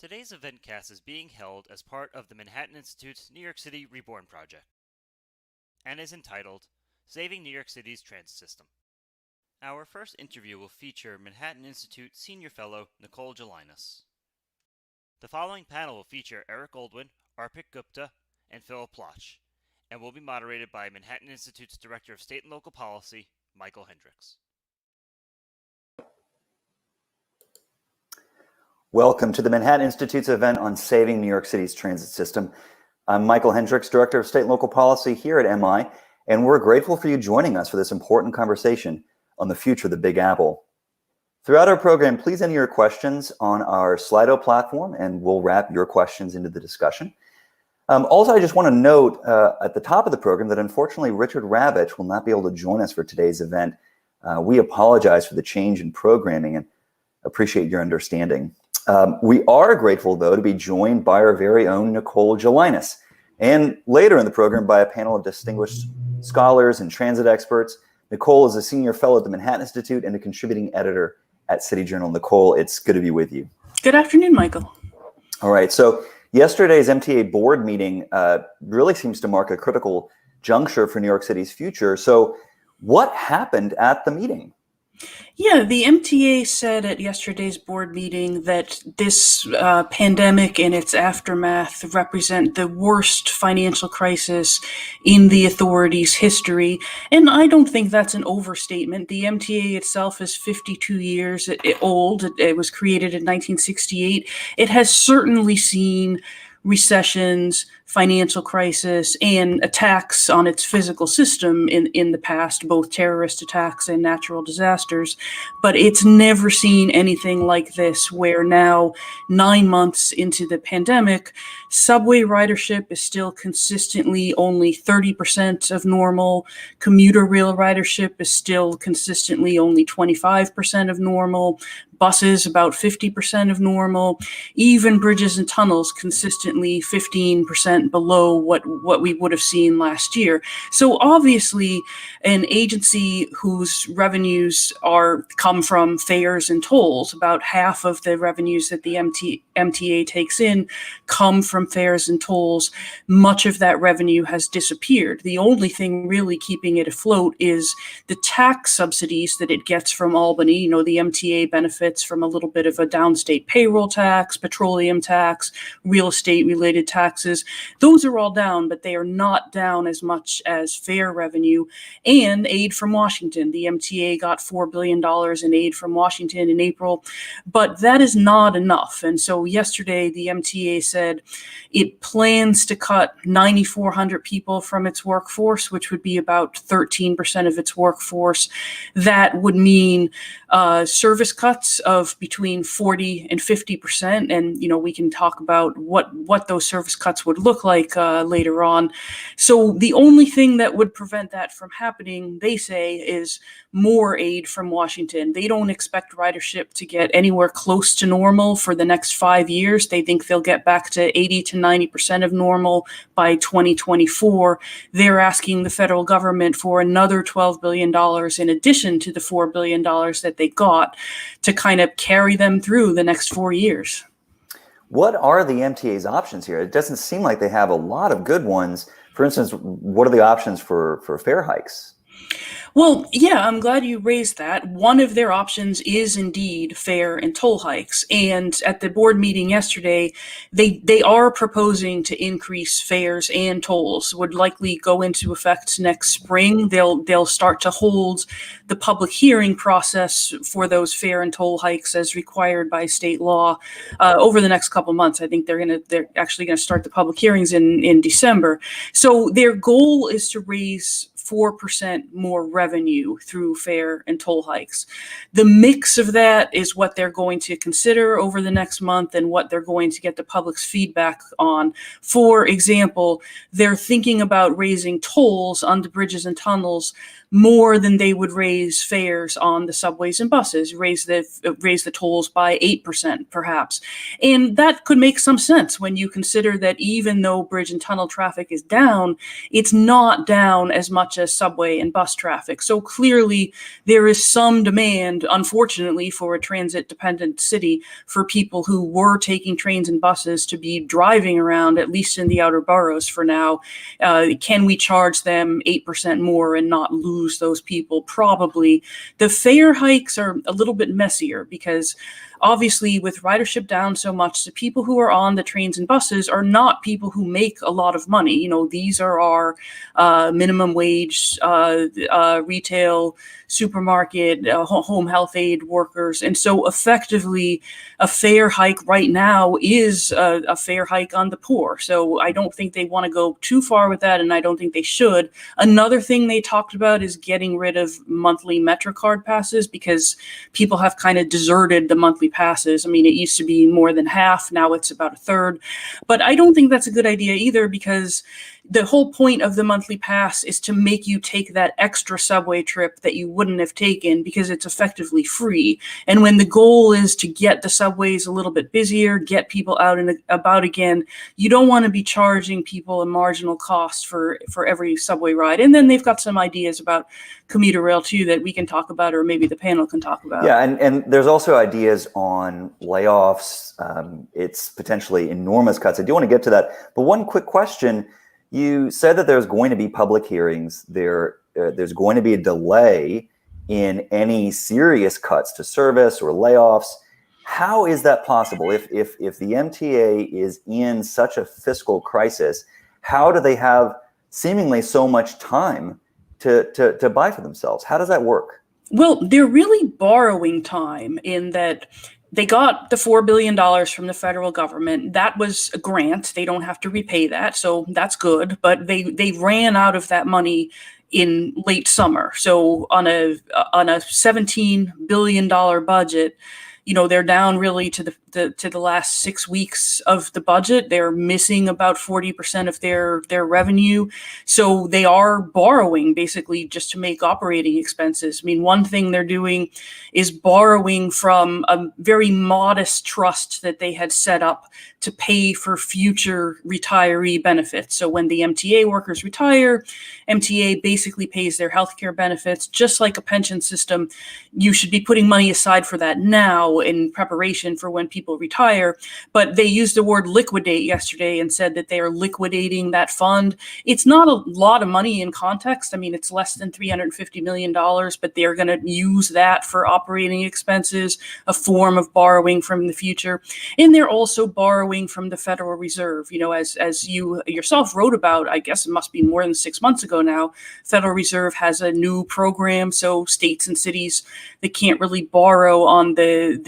Today's eventcast is being held as part of the Manhattan Institute's New York City Reborn project and is entitled Saving New York City's Transit System. Our first interview will feature Manhattan Institute Senior Fellow Nicole Gelinas. The following panel will feature Eric Goldwyn, Arpit Gupta, and Philip Plotch, and will be moderated by Manhattan Institute's Director of State and Local Policy, Michael Hendrix. Welcome to the Manhattan Institute's event on saving New York City's transit system. I'm Michael Hendrix, Director of State and Local Policy here at MI, and we're grateful for you joining us for this important conversation on the future of the Big Apple. Throughout our program, please enter your questions on our Slido platform, and we'll wrap your questions into the discussion. Also, I just want to note at the top of the program that unfortunately Richard Ravitch will not be able to join us for today's event. We apologize for the change in programming and appreciate your understanding. We are grateful, though, to be joined by our very own Nicole Gelinas, and later in the program by a panel of distinguished scholars and transit experts. Nicole is a senior fellow at the Manhattan Institute and a contributing editor at City Journal. Nicole, it's good to be with you. Good afternoon, Michael. All right, so yesterday's Mta Board Meeting really seems to mark a critical juncture for New York City's future. So what happened at the meeting? Yeah, the MTA said at yesterday's board meeting that this pandemic and its aftermath represent the worst financial crisis in the authority's history. And I don't think that's an overstatement. The MTA itself is 52 years old. It was created in 1968. It has certainly seen recessions, financial crisis, and attacks on its physical system in the past, both terrorist attacks and natural disasters. But it's never seen anything like this, where now, 9 months into the pandemic, subway ridership is still consistently only 30% of normal. Commuter rail ridership is still consistently only 25% of normal. Buses about 50% of normal. Even bridges and tunnels consistently 15% below what we would have seen last year. So obviously, an agency whose revenues come from fares and tolls, about half of the revenues that the MTA takes in come from fares and tolls. Much of that revenue has disappeared. The only thing really keeping it afloat is the tax subsidies that it gets from Albany. You know, the MTA benefits from a little bit of a downstate payroll tax, petroleum tax, real estate related taxes. Those are all down, but they are not down as much as fare revenue and aid from Washington. The MTA got $4 billion in aid from Washington in April, but that is not enough. And so yesterday, the MTA said it plans to cut 9,400 people from its workforce, which would be about 13% of its workforce. That would mean service cuts of between 40 and 50%. And, you know, we can talk about what those service cuts would look like later on. So the only thing that would prevent that from happening, they say, is more aid from Washington. They don't expect ridership to get anywhere close to normal for the next 5 years. They think they'll get back to 80 to 90% of normal by 2024. They're asking the federal government for another $12 billion in addition to the $4 billion that they got to kind of carry them through the next 4 years. What are the MTA's options here? It doesn't seem like they have a lot of good ones. For instance, what are the options for fare hikes? Well, yeah, I'm glad you raised that. One of their options is indeed fare and toll hikes. And at the board meeting yesterday, they are proposing to increase fares and tolls, would likely go into effect next spring. They'll start to hold the public hearing process for those fare and toll hikes as required by state law over the next couple months. I think they're actually going to start the public hearings in December. So their goal is to raise 4% more revenue through fare and toll hikes. The mix of that is what they're going to consider over the next month and what they're going to get the public's feedback on. For example, they're thinking about raising tolls on the bridges and tunnels more than they would raise fares on the subways and buses, raise the tolls by 8% perhaps. And that could make some sense when you consider that even though bridge and tunnel traffic is down, it's not down as much as subway and bus traffic. So clearly there is some demand, unfortunately, for a transit-dependent city for people who were taking trains and buses to be driving around, at least in the outer boroughs for now. Can we charge them 8% more and not lose those people? Probably. The fare hikes are a little bit messier because obviously with ridership down so much, the people who are on the trains and buses are not people who make a lot of money. You know, these are our minimum wage, retail, supermarket, home health aid workers. And so effectively a fare hike right now is a fare hike on the poor. So I don't think they want to go too far with that, and I don't think they should. Another thing they talked about is getting rid of monthly Metrocard passes because people have kind of deserted the monthly passes. I mean, it used to be more than half. Now it's about a third. But I don't think that's a good idea either, because the whole point of the monthly pass is to make you take that extra subway trip that you wouldn't have taken because it's effectively free. And when the goal is to get the subways a little bit busier, get people out and about again, you don't want to be charging people a marginal cost for every subway ride. And then they've got some ideas about commuter rail too that we can talk about, or maybe the panel can talk about. Yeah, and there's also ideas on layoffs. It's potentially enormous cuts. I do want to get to that. But one quick question. You said that there's going to be public hearings. There's going to be a delay in any serious cuts to service or layoffs. How is that possible? If the MTA is in such a fiscal crisis, how do they have seemingly so much time to buy for themselves? How does that work? Well, they're really borrowing time in that they got the $4 billion from the federal government. That was a grant. They don't have to repay that, so that's good. But they ran out of that money in late summer. So on a $17 billion budget, you know, they're down really to the last 6 weeks of the budget. They're missing about 40% of their revenue. So they are borrowing basically just to make operating expenses. I mean, one thing they're doing is borrowing from a very modest trust that they had set up to pay for future retiree benefits. So when the MTA workers retire, MTA basically pays their healthcare benefits, just like a pension system. You should be putting money aside for that now in preparation for when people retire. But they used the word liquidate yesterday and said that they are liquidating that fund. It's not a lot of money in context. I mean, it's less than $350 million, but they're going to use that for operating expenses, a form of borrowing from the future. And they're also borrowing from the Federal Reserve. You know, as you yourself wrote about, I guess it must be more than 6 months ago now, Federal Reserve has a new program. So states and cities that can't really borrow on the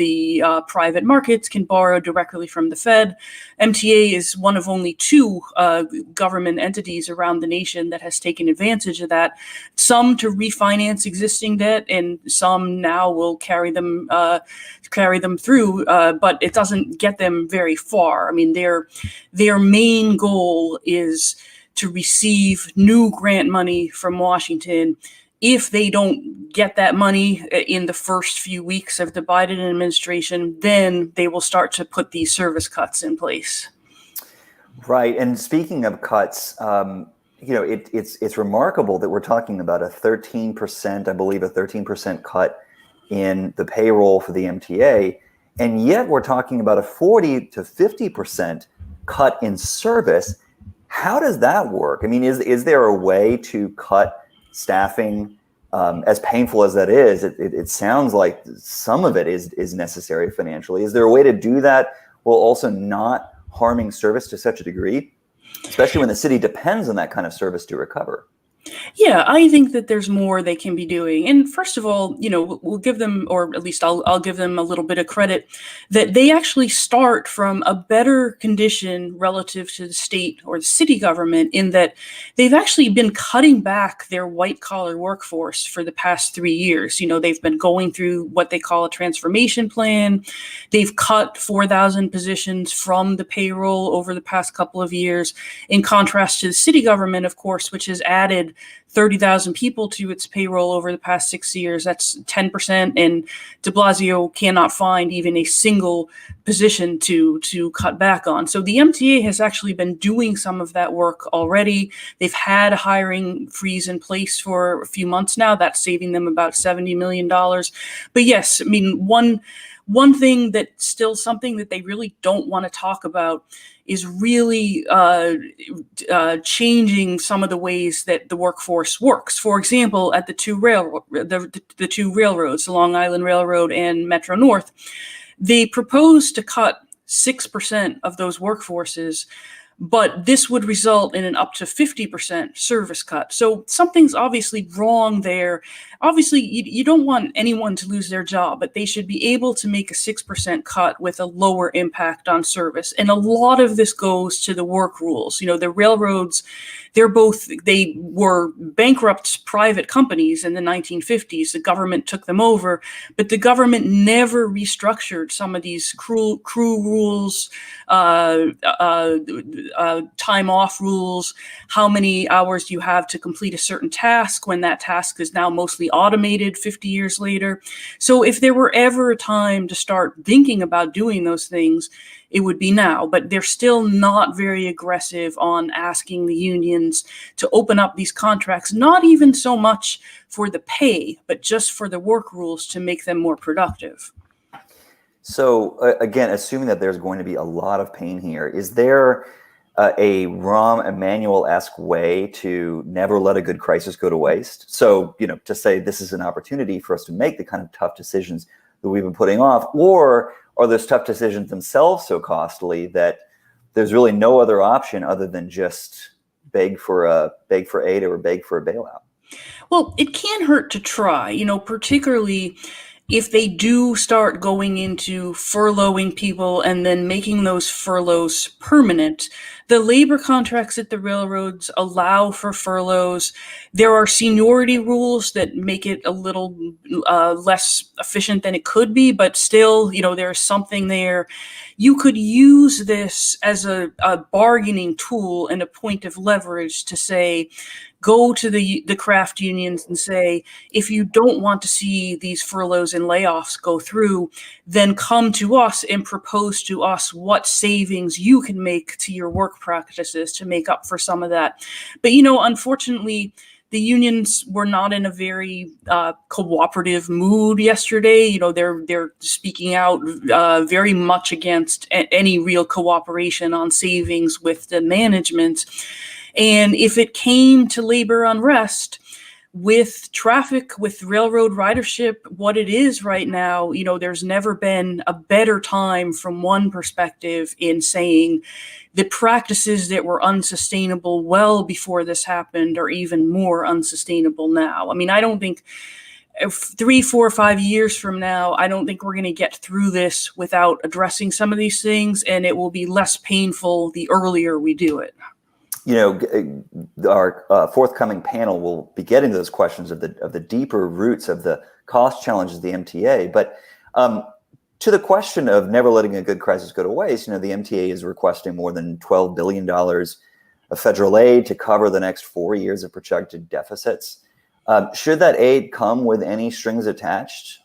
private markets can borrow directly from the Fed. MTA is one of only two government entities around the nation that has taken advantage of that. Some to refinance existing debt, and some now will carry them through, but it doesn't get them very far. I mean, their main goal is to receive new grant money from Washington. If they don't get that money in the first few weeks of the Biden administration, then they will start to put these service cuts in place. Right. And speaking of cuts, you know, it's remarkable that we're talking about a 13%, I believe, a 13% cut in the payroll for the MTA, and yet we're talking about a 40 to 50% cut in service. How does that work? I mean, is there a way to cut staffing? As painful as that is, it sounds like some of it is necessary financially. Is there a way to do that while also not harming service to such a degree, especially when the city depends on that kind of service to recover? Yeah, I think that there's more they can be doing. And first of all, you know, we'll give them, or at least I'll give them a little bit of credit, that they actually start from a better condition relative to the state or the city government, in that they've actually been cutting back their white collar workforce for the past 3 years. You know, they've been going through what they call a transformation plan. They've cut 4,000 positions from the payroll over the past couple of years, in contrast to the city government, of course, which has added 30,000 people to its payroll over the past 6 years. That's 10%, and de Blasio cannot find even a single position to cut back on. So the MTA has actually been doing some of that work already. They've had a hiring freeze in place for a few months now. That's saving them about $70 million. But yes, I mean, one thing that's still something that they really don't want to talk about is really changing some of the ways that the workforce works. For example, at the two railroads, the Long Island Railroad and Metro North, they propose to cut 6% of those workforces, but this would result in an up to 50% service cut. So something's obviously wrong there. Obviously, you don't want anyone to lose their job, but they should be able to make a 6% cut with a lower impact on service. And a lot of this goes to the work rules. You know, the railroads, they were bankrupt private companies in the 1950s. The government took them over, but the government never restructured some of these crew rules, time off rules, how many hours you have to complete a certain task when that task is now mostly automated 50 years later. So if there were ever a time to start thinking about doing those things, it would be now. But they're still not very aggressive on asking the unions to open up these contracts, not even so much for the pay, but just for the work rules to make them more productive. So again, assuming that there's going to be a lot of pain here, is there a Rahm Emanuel-esque way to never let a good crisis go to waste? So, you know, to say this is an opportunity for us to make the kind of tough decisions that we've been putting off, or are those tough decisions themselves so costly that there's really no other option other than just beg for aid or beg for a bailout? Well, it can't hurt to try, you know, particularly if they do start going into furloughing people and then making those furloughs permanent. The labor contracts at the railroads allow for furloughs. There are seniority rules that make it a little less efficient than it could be, but still, you know, there's something there. You could use this as a bargaining tool and a point of leverage to say, go to the craft unions and say, if you don't want to see these furloughs and layoffs go through, then come to us and propose to us what savings you can make to your work practices to make up for some of that. But, you know, unfortunately, the unions were not in a very cooperative mood yesterday. You know, they're speaking out very much against any real cooperation on savings with the management. And if it came to labor unrest, with traffic, with railroad ridership, what it is right now, you know, there's never been a better time from one perspective in saying the practices that were unsustainable well before this happened are even more unsustainable now. I mean, I don't think 3, 4, 5 years from now, I don't think we're going to get through this without addressing some of these things, and it will be less painful the earlier we do it. You know, our forthcoming panel will be getting to those questions of the deeper roots of the cost challenges of the MTA. But to the question of never letting a good crisis go to waste, you know, the MTA is requesting more than $12 billion of federal aid to cover the next 4 years of projected deficits. Should that aid come with any strings attached?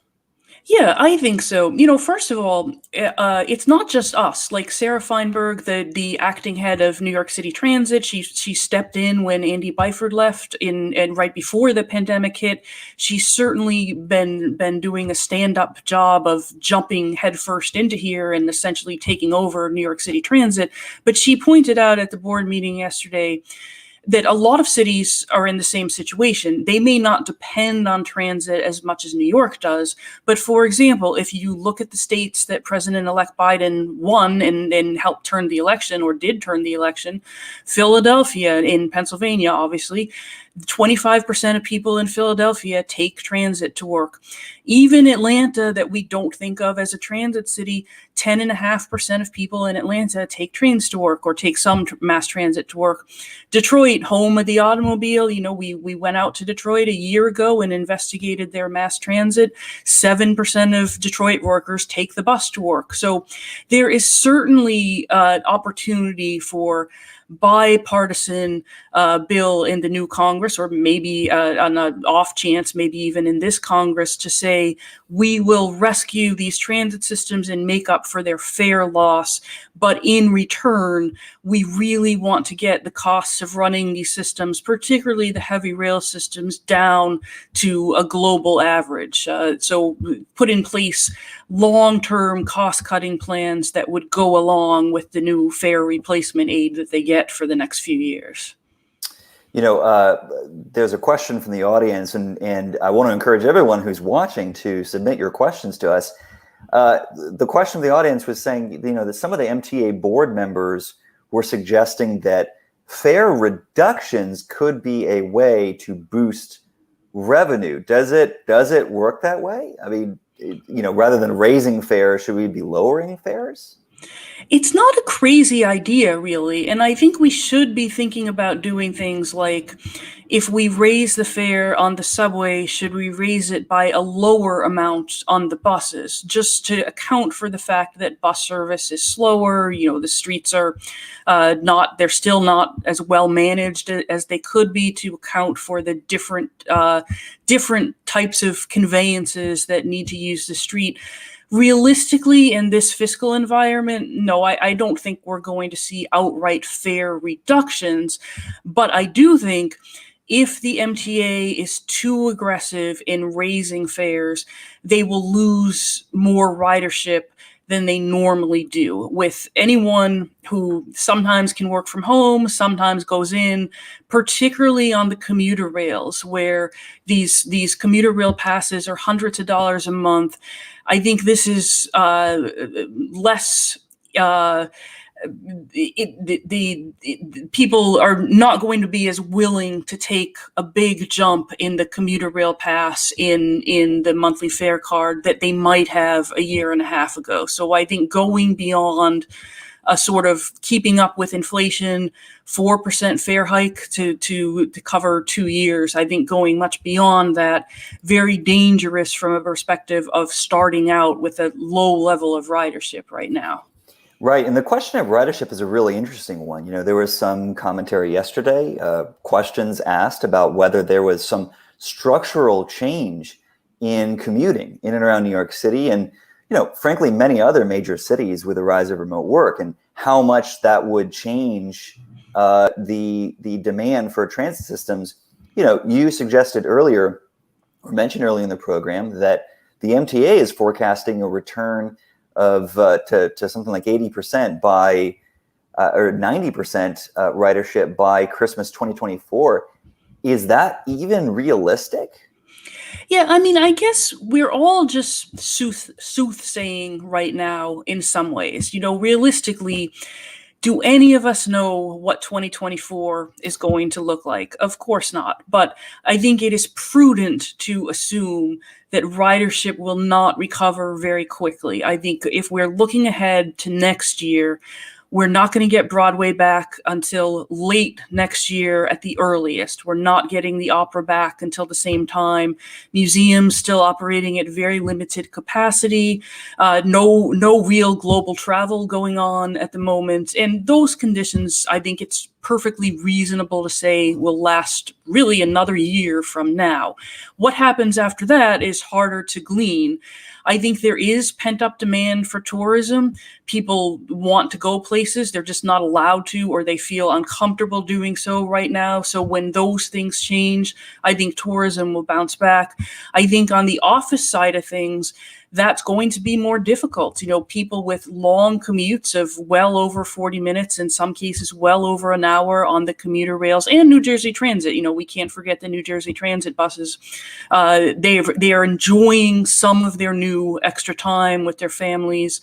Yeah, I think so. You know, first of all, it's not just us. Like Sarah Feinberg, the acting head of New York City Transit, she stepped in when Andy Byford left and right before the pandemic hit. She's certainly been doing a stand-up job of jumping headfirst into here and essentially taking over New York City Transit. But she pointed out at the board meeting yesterday that a lot of cities are in the same situation. They may not depend on transit as much as New York does, but for example, if you look at the states that President-elect Biden won and helped turn the election or did turn the election, Philadelphia in Pennsylvania, obviously, 25% of people in Philadelphia take transit to work. Even Atlanta, that we don't think of as a transit city, 10.5% of people in Atlanta take trains to work or take some mass transit to work. Detroit, home of the automobile, you know, we went out to Detroit a year ago and investigated their mass transit. 7% of Detroit workers take the bus to work. So there is certainly opportunity for bipartisan bill in the new Congress, or maybe on an off chance, maybe even in this Congress, to say we will rescue these transit systems and make up for their fare loss. But in return, we really want to get the costs of running these systems, particularly the heavy rail systems, down to a global average. So put in place long-term cost-cutting plans that would go along with the new fare replacement aid that they get for the next few years. There's a question from the audience, and I want to encourage everyone who's watching to submit your questions to us. The question of the audience was saying, that some of the MTA board members were suggesting that fare reductions could be a way to boost revenue. Does it work that way? I mean, rather than raising fares, should we be lowering fares? It's not a crazy idea, really. And I think we should be thinking about doing things like, if we raise the fare on the subway, should we raise it by a lower amount on the buses, just to account for the fact that bus service is slower. The streets are they're still not as well managed as they could be, to account for the different types of conveyances that need to use the street. Realistically, in this fiscal environment, no, I don't think we're going to see outright fare reductions, but I do think if the MTA is too aggressive in raising fares, they will lose more ridership than they normally do. With anyone who sometimes can work from home, sometimes goes in, particularly on the commuter rails, where these commuter rail passes are hundreds of dollars a month. I think this is less. People are not going to be as willing to take a big jump in the commuter rail pass in the monthly fare card that they might have a year and a half ago. So I think going beyond a sort of keeping up with inflation, 4% fare hike to cover 2 years. I think going much beyond that, very dangerous from a perspective of starting out with a low level of ridership right now. Right. And the question of ridership is a really interesting one. There was some commentary yesterday, questions asked about whether there was some structural change in commuting in and around New York City, and frankly, many other major cities with the rise of remote work, and how much that would change the demand for transit systems. You suggested earlier, or mentioned earlier in the program, that the MTA is forecasting a return of to something like 80% by or 90% ridership by Christmas 2024. Is that even realistic? Yeah, I mean, I guess we're all just soothsaying right now in some ways. Realistically, do any of us know what 2024 is going to look like? Of course not. But I think it is prudent to assume that ridership will not recover very quickly. I think if we're looking ahead to next year, we're not going to get Broadway back until late next year at the earliest. We're not getting the opera back until the same time. Museums still operating at very limited capacity. No real global travel going on at the moment. And those conditions, I think it's perfectly reasonable to say, will last really another year from now. What happens after that is harder to glean. I think there is pent-up demand for tourism. People want to go places. They're just not allowed to, or they feel uncomfortable doing so right now. So when those things change, I think tourism will bounce back. I think on the office side of things, that's going to be more difficult. People with long commutes of well over 40 minutes, in some cases well over an hour on the commuter rails, and New Jersey Transit. We can't forget the New Jersey Transit buses. They are enjoying some of their new extra time with their families.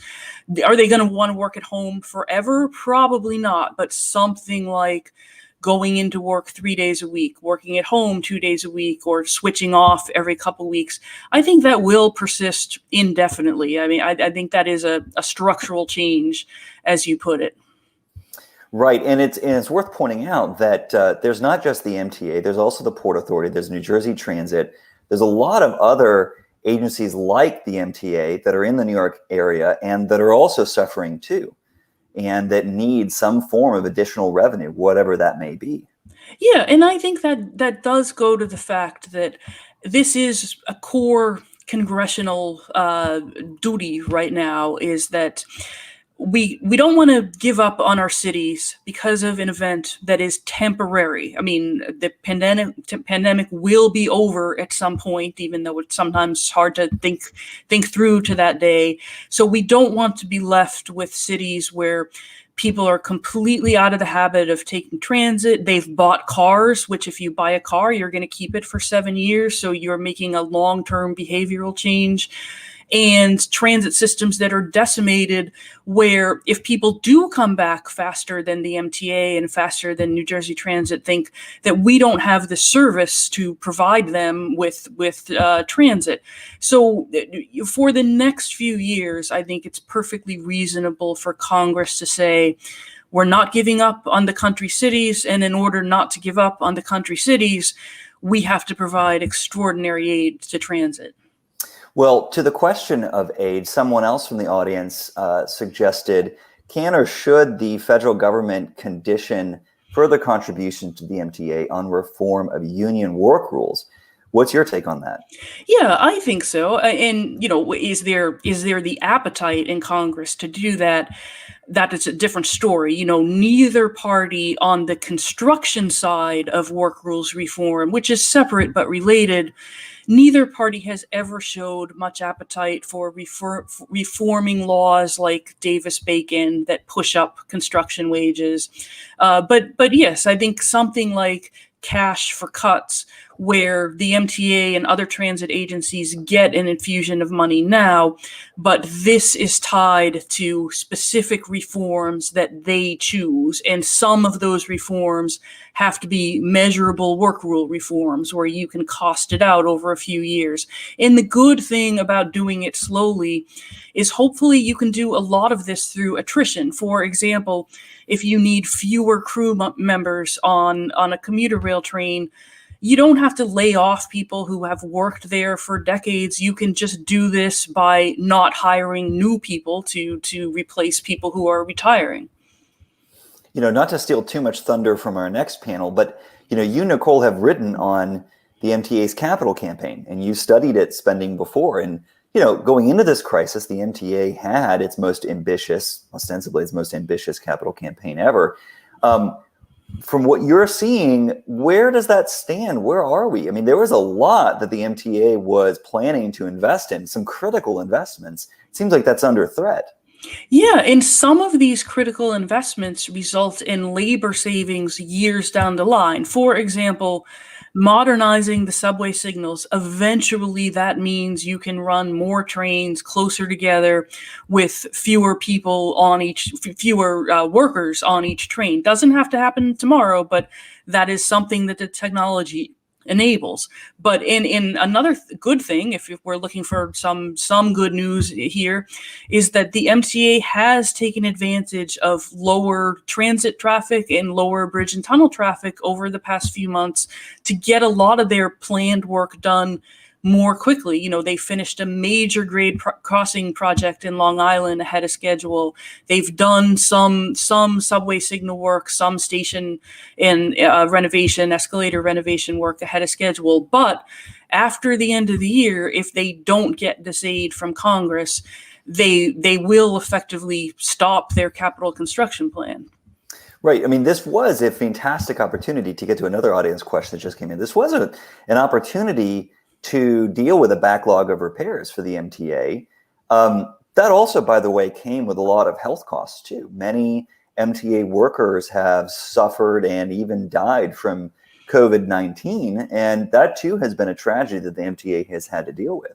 Are they going to want to work at home forever? Probably not, but something like going into work 3 days a week, working at home 2 days a week, or switching off every couple weeks, I think that will persist indefinitely. I mean, I think that is a structural change, as you put it. Right, and it's worth pointing out that there's not just the MTA, there's also the Port Authority, there's New Jersey Transit, there's a lot of other agencies like the MTA that are in the New York area and that are also suffering too. and that need some form of additional revenue, whatever that may be. Yeah, and I think that does go to the fact that this is a core congressional duty right now, is that we don't want to give up on our cities because of an event that is temporary. I mean, the pandemic will be over at some point, even though it's sometimes hard to think through to that day. So we don't want to be left with cities where people are completely out of the habit of taking transit. They've bought cars, which if you buy a car, you're going to keep it for 7 years. So you're making a long-term behavioral change. And transit systems that are decimated, where if people do come back faster than the MTA and faster than New Jersey Transit, think that we don't have the service to provide them with transit. So for the next few years, I think it's perfectly reasonable for Congress to say, we're not giving up on the country cities, and in order not to give up on the country cities, we have to provide extraordinary aid to transit. Well, to the question of aid, someone else from the audience suggested, can or should the federal government condition further contributions to the MTA on reform of union work rules? What's your take on that? Yeah, I think so. And, is there the appetite in Congress to do that? That is a different story. Neither party on the construction side of work rules reform, which is separate but related, neither party has ever showed much appetite for reforming laws like Davis-Bacon that push up construction wages. But yes, I think something like cash for cuts, where the MTA and other transit agencies get an infusion of money now, but this is tied to specific reforms that they choose. And some of those reforms have to be measurable work rule reforms, where you can cost it out over a few years. And the good thing about doing it slowly is hopefully you can do a lot of this through attrition. For example, if you need fewer crew members on a commuter rail train, you don't have to lay off people who have worked there for decades. You can just do this by not hiring new people to replace people who are retiring. Not to steal too much thunder from our next panel, but you, Nicole, have written on the MTA's capital campaign, and you studied its spending before. And going into this crisis, the MTA had ostensibly its most ambitious capital campaign ever. From what you're seeing, where does that stand? Where are we? I mean, there was a lot that the MTA was planning to invest in, some critical investments. It seems like that's under threat. Yeah, and some of these critical investments result in labor savings years down the line. For example, modernizing the subway signals. Eventually, that means you can run more trains closer together with fewer people on fewer workers on each train. Doesn't have to happen tomorrow, but that is something that the technology enables. But in another good thing, if we're looking for some good news here, is that the MTA has taken advantage of lower transit traffic and lower bridge and tunnel traffic over the past few months to get a lot of their planned work done more quickly. They finished a major grade crossing project in Long Island ahead of schedule. They've done some subway signal work, some station and escalator renovation work ahead of schedule. But after the end of the year, if they don't get this aid from Congress, they will effectively stop their capital construction plan. Right. I mean, this was a fantastic opportunity to get to another audience question that just came in. This was an opportunity to deal with a backlog of repairs for the MTA. That also, by the way, came with a lot of health costs too. Many MTA workers have suffered and even died from COVID-19, and that too has been a tragedy that the MTA has had to deal with.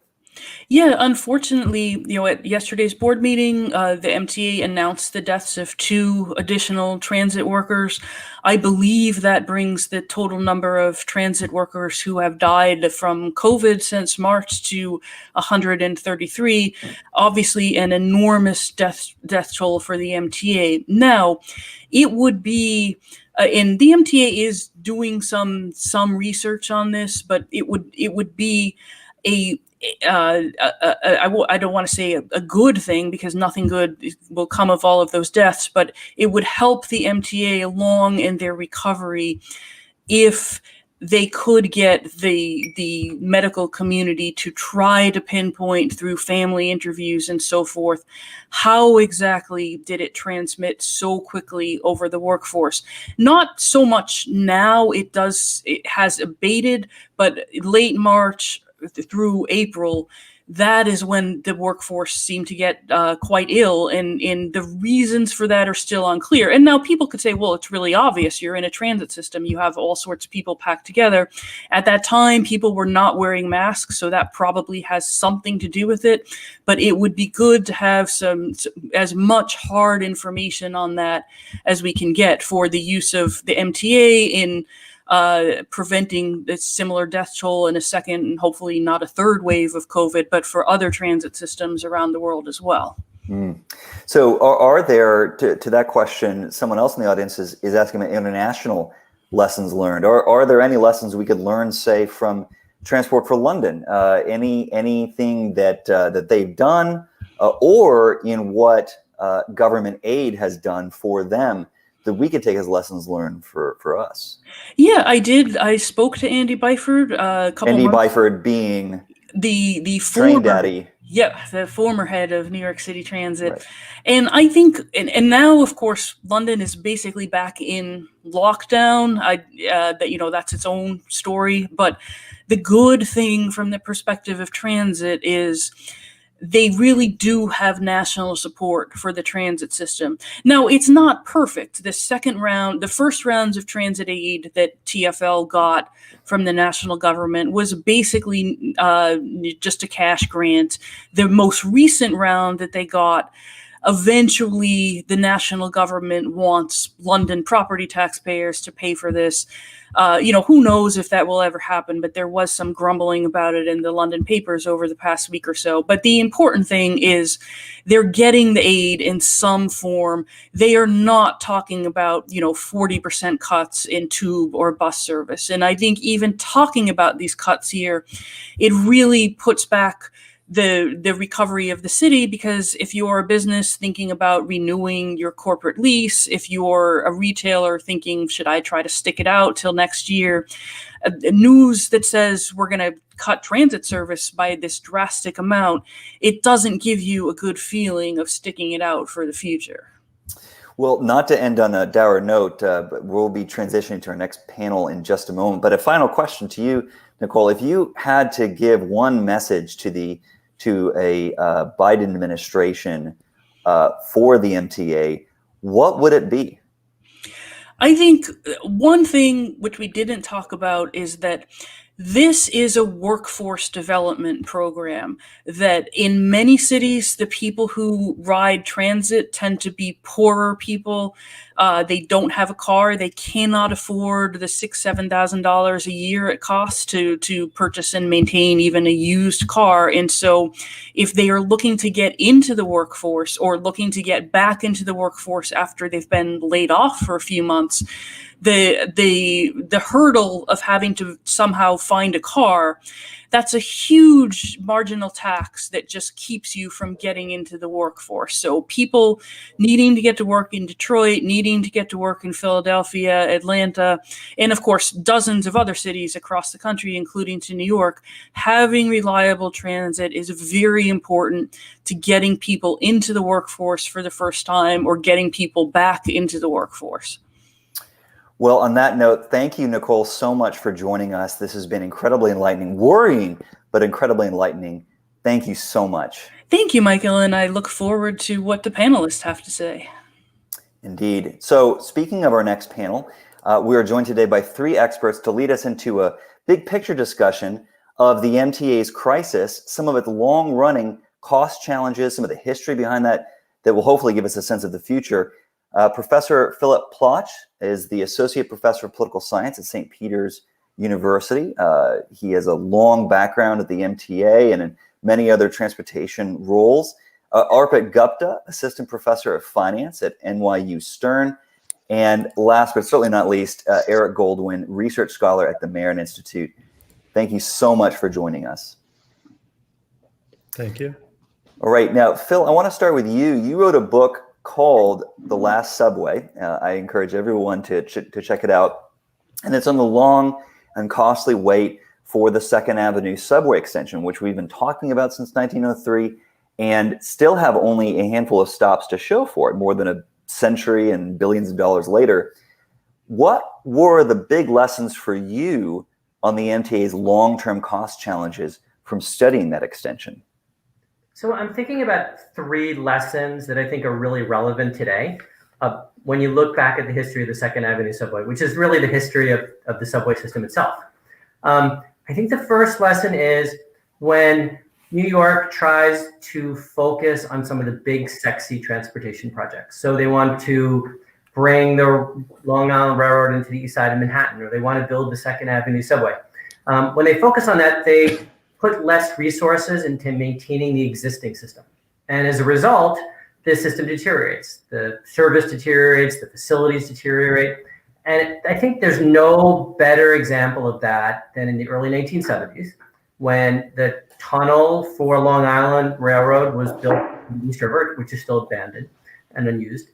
Yeah, unfortunately, at yesterday's board meeting, the MTA announced the deaths of 2 additional transit workers. I believe that brings the total number of transit workers who have died from COVID since March to 133. Obviously, an enormous death toll for the MTA. Now, it would be, and the MTA is doing some research on this, but it would be a I don't want to say a good thing, because nothing good will come of all of those deaths, but it would help the MTA along in their recovery if they could get the medical community to try to pinpoint through family interviews and so forth, how exactly did it transmit so quickly over the workforce? Not so much now, it has abated, but late March through April, that is when the workforce seemed to get quite ill, and the reasons for that are still unclear. And now people could say, well, it's really obvious. You're in a transit system. You have all sorts of people packed together. At that time, people were not wearing masks, so that probably has something to do with it. But it would be good to have as much hard information on that as we can get for the use of the MTA in preventing the similar death toll in a second, and hopefully not a third wave of COVID, but for other transit systems around the world as well. So are there, to that question, someone else in the audience is asking about international lessons learned. Are there any lessons we could learn, say, from Transport for London? Anything that they've done, or in what government aid has done for them that we could take as lessons learned for us? Yeah, I did. I spoke to Andy Byford a couple Andy months. Byford being the Train former, Daddy. yeah, the former head of New York City Transit. Right. And I think, and now, of course, London is basically back in lockdown. That's its own story. But the good thing from the perspective of transit is they really do have national support for the transit system. Now, it's not perfect. The first rounds of transit aid that TfL got from the national government was basically just a cash grant. The most recent round that they got, eventually the national government wants London property taxpayers to pay for this. Who knows if that will ever happen, but there was some grumbling about it in the London papers over the past week or so. But the important thing is they're getting the aid in some form. They are not talking about, 40% cuts in tube or bus service. And I think even talking about these cuts here, it really puts back the recovery of the city, because if you're a business thinking about renewing your corporate lease, if you're a retailer thinking, should I try to stick it out till next year, news that says we're going to cut transit service by this drastic amount, it doesn't give you a good feeling of sticking it out for the future. Well, not to end on a dour note, but we'll be transitioning to our next panel in just a moment. But a final question to you, Nicole: if you had to give one message to a Biden administration for the MTA, what would it be? I think one thing which we didn't talk about is that this is a workforce development program, that in many cities, the people who ride transit tend to be poorer people. They don't have a car. They cannot afford the $6,000-7,000 a year it costs to purchase and maintain even a used car. And so if they are looking to get into the workforce, or looking to get back into the workforce after they've been laid off for a few months, the hurdle of having to somehow find a car, that's a huge marginal tax that just keeps you from getting into the workforce. So people needing to get to work in Detroit, needing to get to work in Philadelphia, Atlanta, and of course dozens of other cities across the country, including to New York, having reliable transit is very important to getting people into the workforce for the first time, or getting people back into the workforce. Well, on that note, thank you, Nicole, so much for joining us. This has been incredibly enlightening, worrying, but incredibly enlightening. Thank you so much. Thank you, Michael, and I look forward to what the panelists have to say. Indeed. So speaking of our next panel, we are joined today by three experts to lead us into a big picture discussion of the MTA's crisis, some of its long-running cost challenges, some of the history behind that will hopefully give us a sense of the future. Professor Philip Plotch is the Associate Professor of Political Science at St. Peter's University. He has a long background at the MTA and in many other transportation roles. Arpit Gupta, Assistant Professor of Finance at NYU Stern. And last but certainly not least, Eric Goldwyn, Research Scholar at the Marin Institute. Thank you so much for joining us. Thank you. All right. Now, Phil, I want to start with you. You wrote a book called The Last Subway. I encourage everyone to check it out. And it's on the long and costly wait for the Second Avenue subway extension, which we've been talking about since 1903 and still have only a handful of stops to show for it, more than a century and billions of dollars later. What were the big lessons for you on the MTA's long-term cost challenges from studying that extension? So I'm thinking about three lessons that I think are really relevant today. When you look back at the history of the Second Avenue subway, which is really the history of the subway system itself. I think the first lesson is when New York tries to focus on some of the big, sexy transportation projects. So they want to bring the Long Island Railroad into the east side of Manhattan, or they want to build the Second Avenue subway. When they focus on that, they put less resources into maintaining the existing system. And as a result, the system deteriorates. The service deteriorates, the facilities deteriorate. And I think there's no better example of that than in the early 1970s, when the tunnel for Long Island Railroad was built in the East River, which is still abandoned and unused.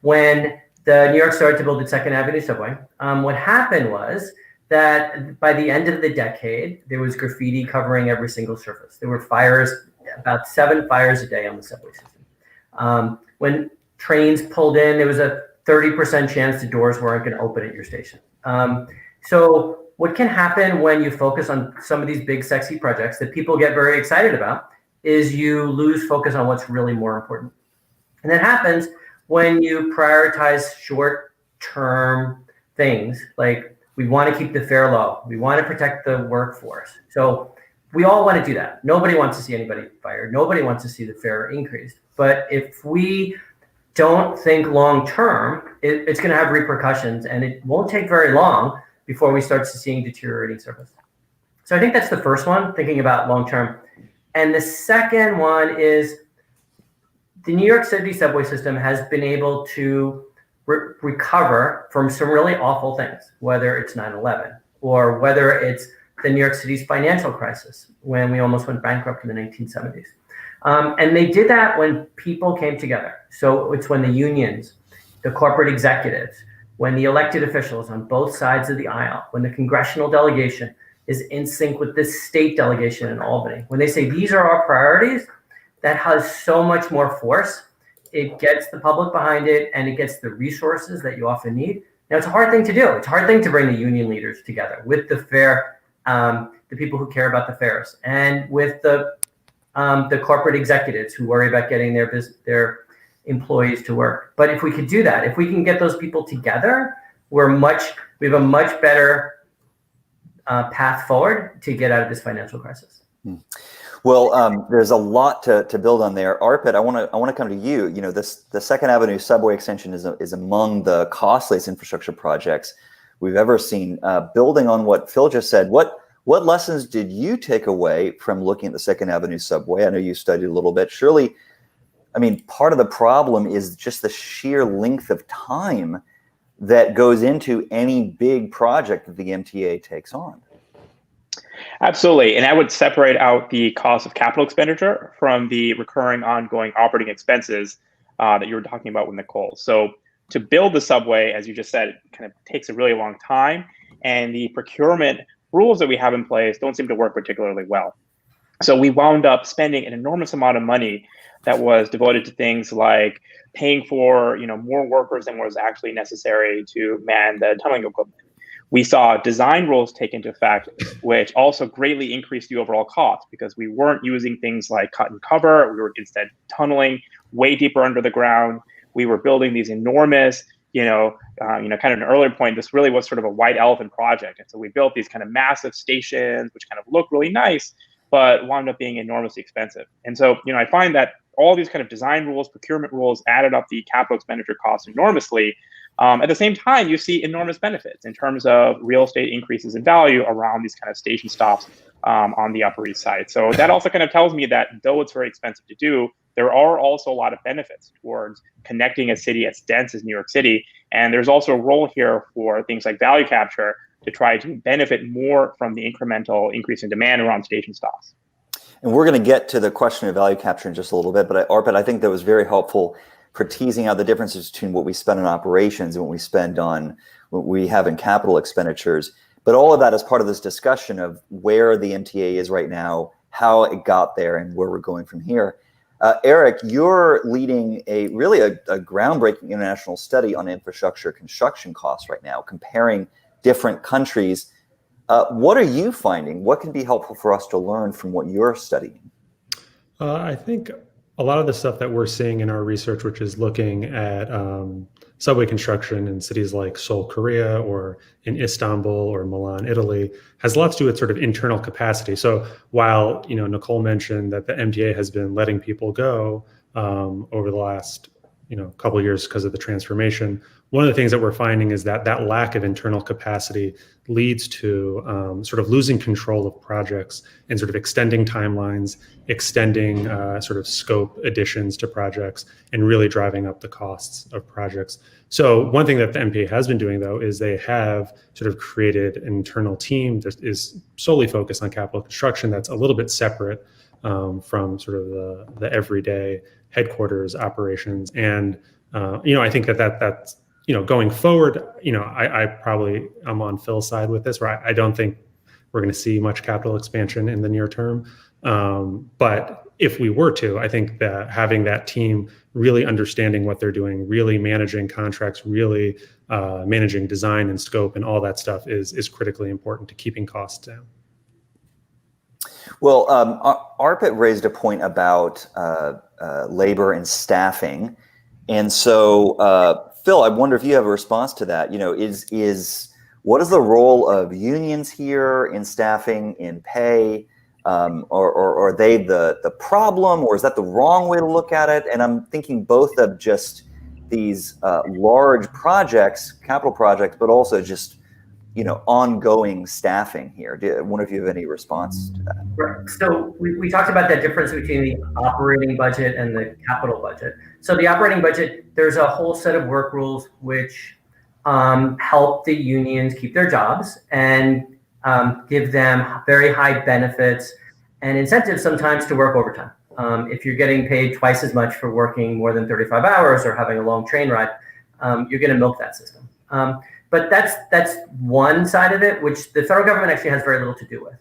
When the New York started to build the Second Avenue subway, what happened was that by the end of the decade, there was graffiti covering every single surface. There were fires, about 7 fires a day on the subway system. When trains pulled in, there was a 30% chance the doors weren't going to open at your station. So what can happen when you focus on some of these big, sexy projects that people get very excited about is you lose focus on what's really more important. And that happens when you prioritize short-term things, like we want to keep the fare low. We want to protect the workforce. So we all want to do that. Nobody wants to see anybody fired. Nobody wants to see the fare increased. But if we don't think long-term, it's going to have repercussions, and it won't take very long before we start seeing deteriorating service. So I think that's the first one, thinking about long-term. And the second one is the New York City subway system has been able to recover from some really awful things, whether it's 9/11 or whether it's the New York City's financial crisis when we almost went bankrupt in the 1970s. And they did that when people came together. So it's when the unions, the corporate executives, when the elected officials on both sides of the aisle, when the congressional delegation is in sync with the state delegation in Albany, when they say these are our priorities, that has so much more force. It gets the public behind it, and it gets the resources that you often need. Now, it's a hard thing to do. It's a hard thing to bring the union leaders together with the fare, the people who care about the fares, and with the corporate executives who worry about getting their employees to work. But if we could do that, if we can get those people together, we have a much better path forward to get out of this financial crisis. Well, there's a lot to build on there. Arpit, I want to come to you. You know, the Second Avenue subway extension is among the costliest infrastructure projects we've ever seen. Building on what Phil just said, what lessons did you take away from looking at the Second Avenue subway? I know you studied a little bit. Surely, I mean, part of the problem is just the sheer length of time that goes into any big project that the MTA takes on. Absolutely. And I would separate out the cost of capital expenditure from the recurring ongoing operating expenses that you were talking about with Nicole. So to build the subway, as you just said, it kind of takes a really long time. And the procurement rules that we have in place don't seem to work particularly well. So we wound up spending an enormous amount of money that was devoted to things like paying for more workers than was actually necessary to man the tunneling equipment. We saw design rules take into effect, which also greatly increased the overall cost because we weren't using things like cut and cover. We were instead tunneling way deeper under the ground. We were building these enormous, kind of an earlier point, this really was sort of a white elephant project. And so we built these kind of massive stations, which kind of look really nice, but wound up being enormously expensive. And so, I find that all these kind of design rules, procurement rules added up the capital expenditure costs enormously. At the same time, you see enormous benefits in terms of real estate increases in value around these kind of station stops on the Upper East Side. So that also kind of tells me that though it's very expensive to do, there are also a lot of benefits towards connecting a city as dense as New York City. And there's also a role here for things like value capture to try to benefit more from the incremental increase in demand around station stops. And we're going to get to the question of value capture in just a little bit, but Arpit, I think that was very helpful for teasing out the differences between what we spend on operations and what we have in capital expenditures. But all of that is part of this discussion of where the MTA is right now, how it got there, and where we're going from here. Eric, you're leading a groundbreaking international study on infrastructure construction costs right now, comparing different countries. What are you finding? What can be helpful for us to learn from what you're studying? I think a lot of the stuff that we're seeing in our research, which is looking at subway construction in cities like Seoul, Korea, or in Istanbul or Milan, Italy, has a lot to do with sort of internal capacity. So while Nicole mentioned that the MTA has been letting people go over the last couple of years because of the transformation, one of the things that we're finding is that that lack of internal capacity leads to sort of losing control of projects and sort of extending timelines, extending sort of scope additions to projects, and really driving up the costs of projects. So one thing that the MPA has been doing, though, is they have sort of created an internal team that is solely focused on capital construction that's a little bit separate from sort of the everyday headquarters operations. And I think that's going forward, I'm on Phil's side with this, where I don't think we're going to see much capital expansion in the near term. But if we were to, I think that having that team really understanding what they're doing, really managing contracts, really managing design and scope and all that stuff is critically important to keeping costs down. Well, Arpit raised a point about labor and staffing. And so, Phil, I wonder if you have a response to that. What is the role of unions here in staffing, in pay? Or are they the problem, or is that the wrong way to look at it? And I'm thinking both of just these large projects, capital projects, but also just ongoing staffing here. I wonder if you have any response to that. Right. So we talked about that difference between the operating budget and the capital budget. So the operating budget, there's a whole set of work rules which help the unions keep their jobs and give them very high benefits and incentives sometimes to work overtime. If you're getting paid twice as much for working more than 35 hours or having a long train ride, you're going to milk that system. But that's one side of it, which the federal government actually has very little to do with.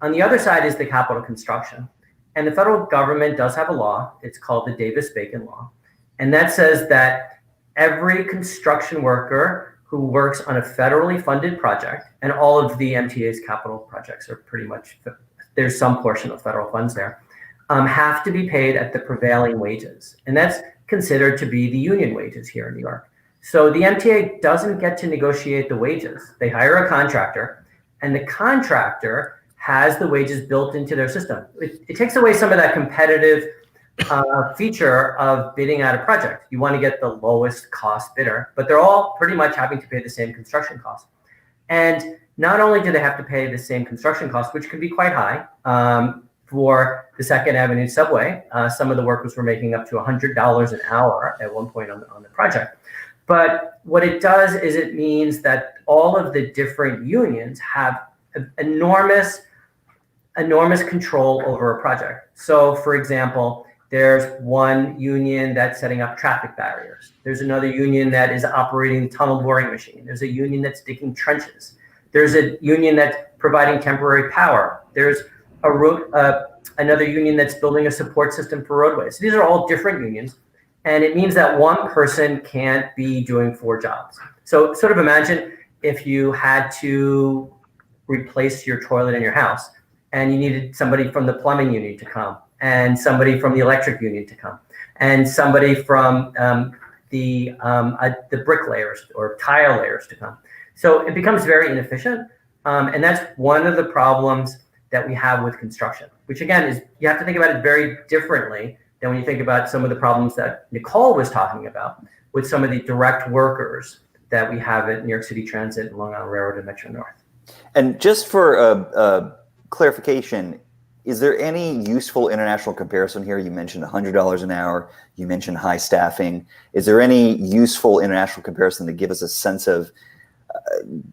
On the other side is the capital construction. And the federal government does have a law. It's called the Davis-Bacon Law. And that says that every construction worker who works on a federally funded project, and all of the MTA's capital projects are pretty much, there's some portion of federal funds there, have to be paid at the prevailing wages. And that's considered to be the union wages here in New York. So the MTA doesn't get to negotiate the wages. They hire a contractor, and the contractor has the wages built into their system. It takes away some of that competitive feature of bidding out a project. You want to get the lowest cost bidder, but they're all pretty much having to pay the same construction cost. And not only do they have to pay the same construction cost, which can be quite high for the Second Avenue subway. Some of the workers were making up to $100 an hour at one point on the project. But what it does is it means that all of the different unions have enormous control over a project. So, for example, there's one union that's setting up traffic barriers. There's another union that is operating the tunnel boring machine. There's a union that's digging trenches. There's a union that's providing temporary power. There's another union that's building a support system for roadways. These are all different unions. And it means that one person can't be doing 4 jobs. So sort of imagine if you had to replace your toilet in your house and you needed somebody from the plumbing union to come, and somebody from the electric union to come, and somebody from the bricklayers or tile layers to come. So it becomes very inefficient. And that's one of the problems that we have with construction, which again is, you have to think about it very differently than when you think about some of the problems that Nicole was talking about with some of the direct workers that we have at New York City Transit and Long Island Railroad and Metro North. And just for clarification, is there any useful international comparison here? You mentioned $100 an hour. You mentioned high staffing. Is there any useful international comparison to give us a sense of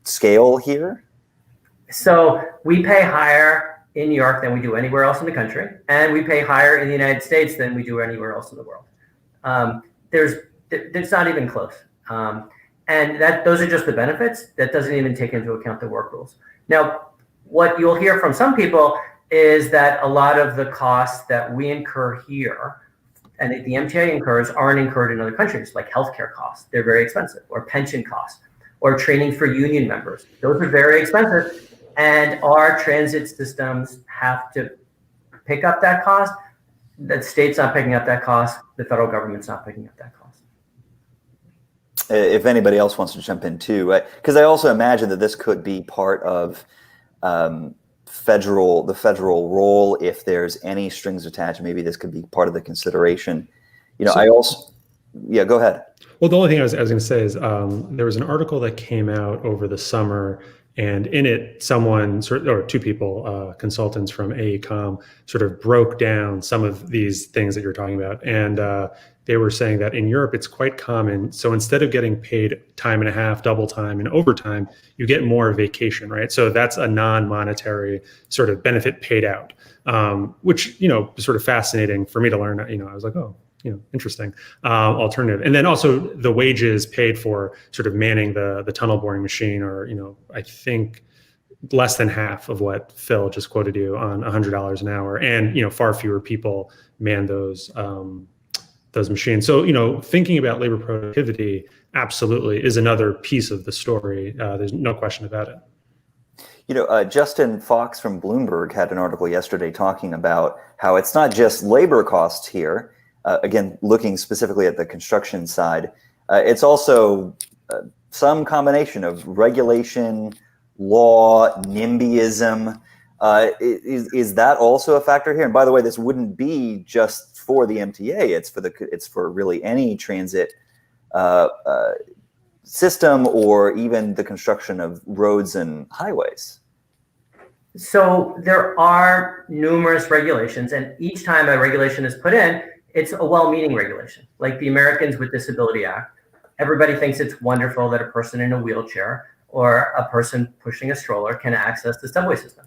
scale here? So we pay higher in New York than we do anywhere else in the country, and we pay higher in the United States than we do anywhere else in the world. It's not even close. And those are just the benefits. That doesn't even take into account the work rules. Now, what you'll hear from some people is that a lot of the costs that we incur here and the MTA incurs aren't incurred in other countries, like healthcare costs. They're very expensive, or pension costs, or training for union members. Those are very expensive, and our transit systems have to pick up that cost. The state's not picking up that cost. The federal government's not picking up that cost. If anybody else wants to jump in too, because I also imagine that this could be part of the federal role. If there's any strings attached, maybe this could be part of the consideration. Yeah, go ahead. Well, the only thing I was going to say is there was an article that came out over the summer, and in it, two people, consultants from AECOM, sort of broke down some of these things that you're talking about. And they were saying that in Europe, it's quite common. So instead of getting paid time and a half, double time, and overtime, you get more vacation, right? So that's a non-monetary sort of benefit paid out, which, sort of fascinating for me to learn. I was like, oh, interesting alternative. And then also the wages paid for sort of manning the tunnel boring machine are, I think less than half of what Phil just quoted you on $100 an hour. And, far fewer people man those machines. So, thinking about labor productivity absolutely is another piece of the story. There's no question about it. Justin Fox from Bloomberg had an article yesterday talking about how it's not just labor costs here. Again, looking specifically at the construction side, it's also some combination of regulation, law, NIMBYism. Is that also a factor here? And by the way, this wouldn't be just for the MTA. It's for really any transit system, or even the construction of roads and highways. So there are numerous regulations, and each time a regulation is put in, it's a well-meaning regulation, like the Americans with Disability Act. Everybody thinks it's wonderful that a person in a wheelchair or a person pushing a stroller can access the subway system.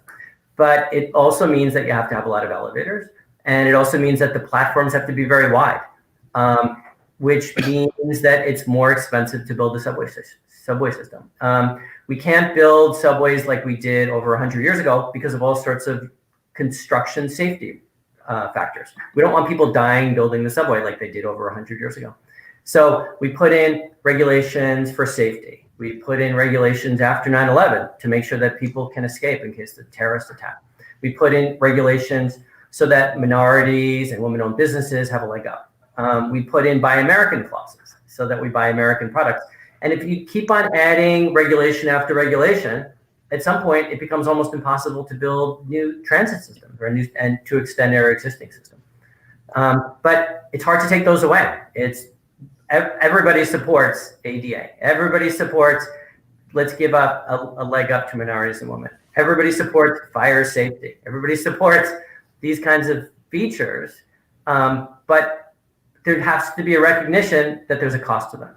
But it also means that you have to have a lot of elevators, and it also means that the platforms have to be very wide, which means that it's more expensive to build the subway system. We can't build subways like we did over 100 years ago because of all sorts of construction safety factors. We don't want people dying building the subway like they did over 100 years ago. So we put in regulations for safety. We put in regulations after 9/11 to make sure that people can escape in case of terrorist attack. We put in regulations so that minorities and women-owned businesses have a leg up. We put in Buy American clauses so that we buy American products. And if you keep on adding regulation after regulation, at some point, it becomes almost impossible to build new transit systems and to extend our existing system. But it's hard to take those away. Everybody supports ADA. Everybody supports, let's give up a leg up to minorities and women. Everybody supports fire safety. Everybody supports these kinds of features. But there has to be a recognition that there's a cost to them.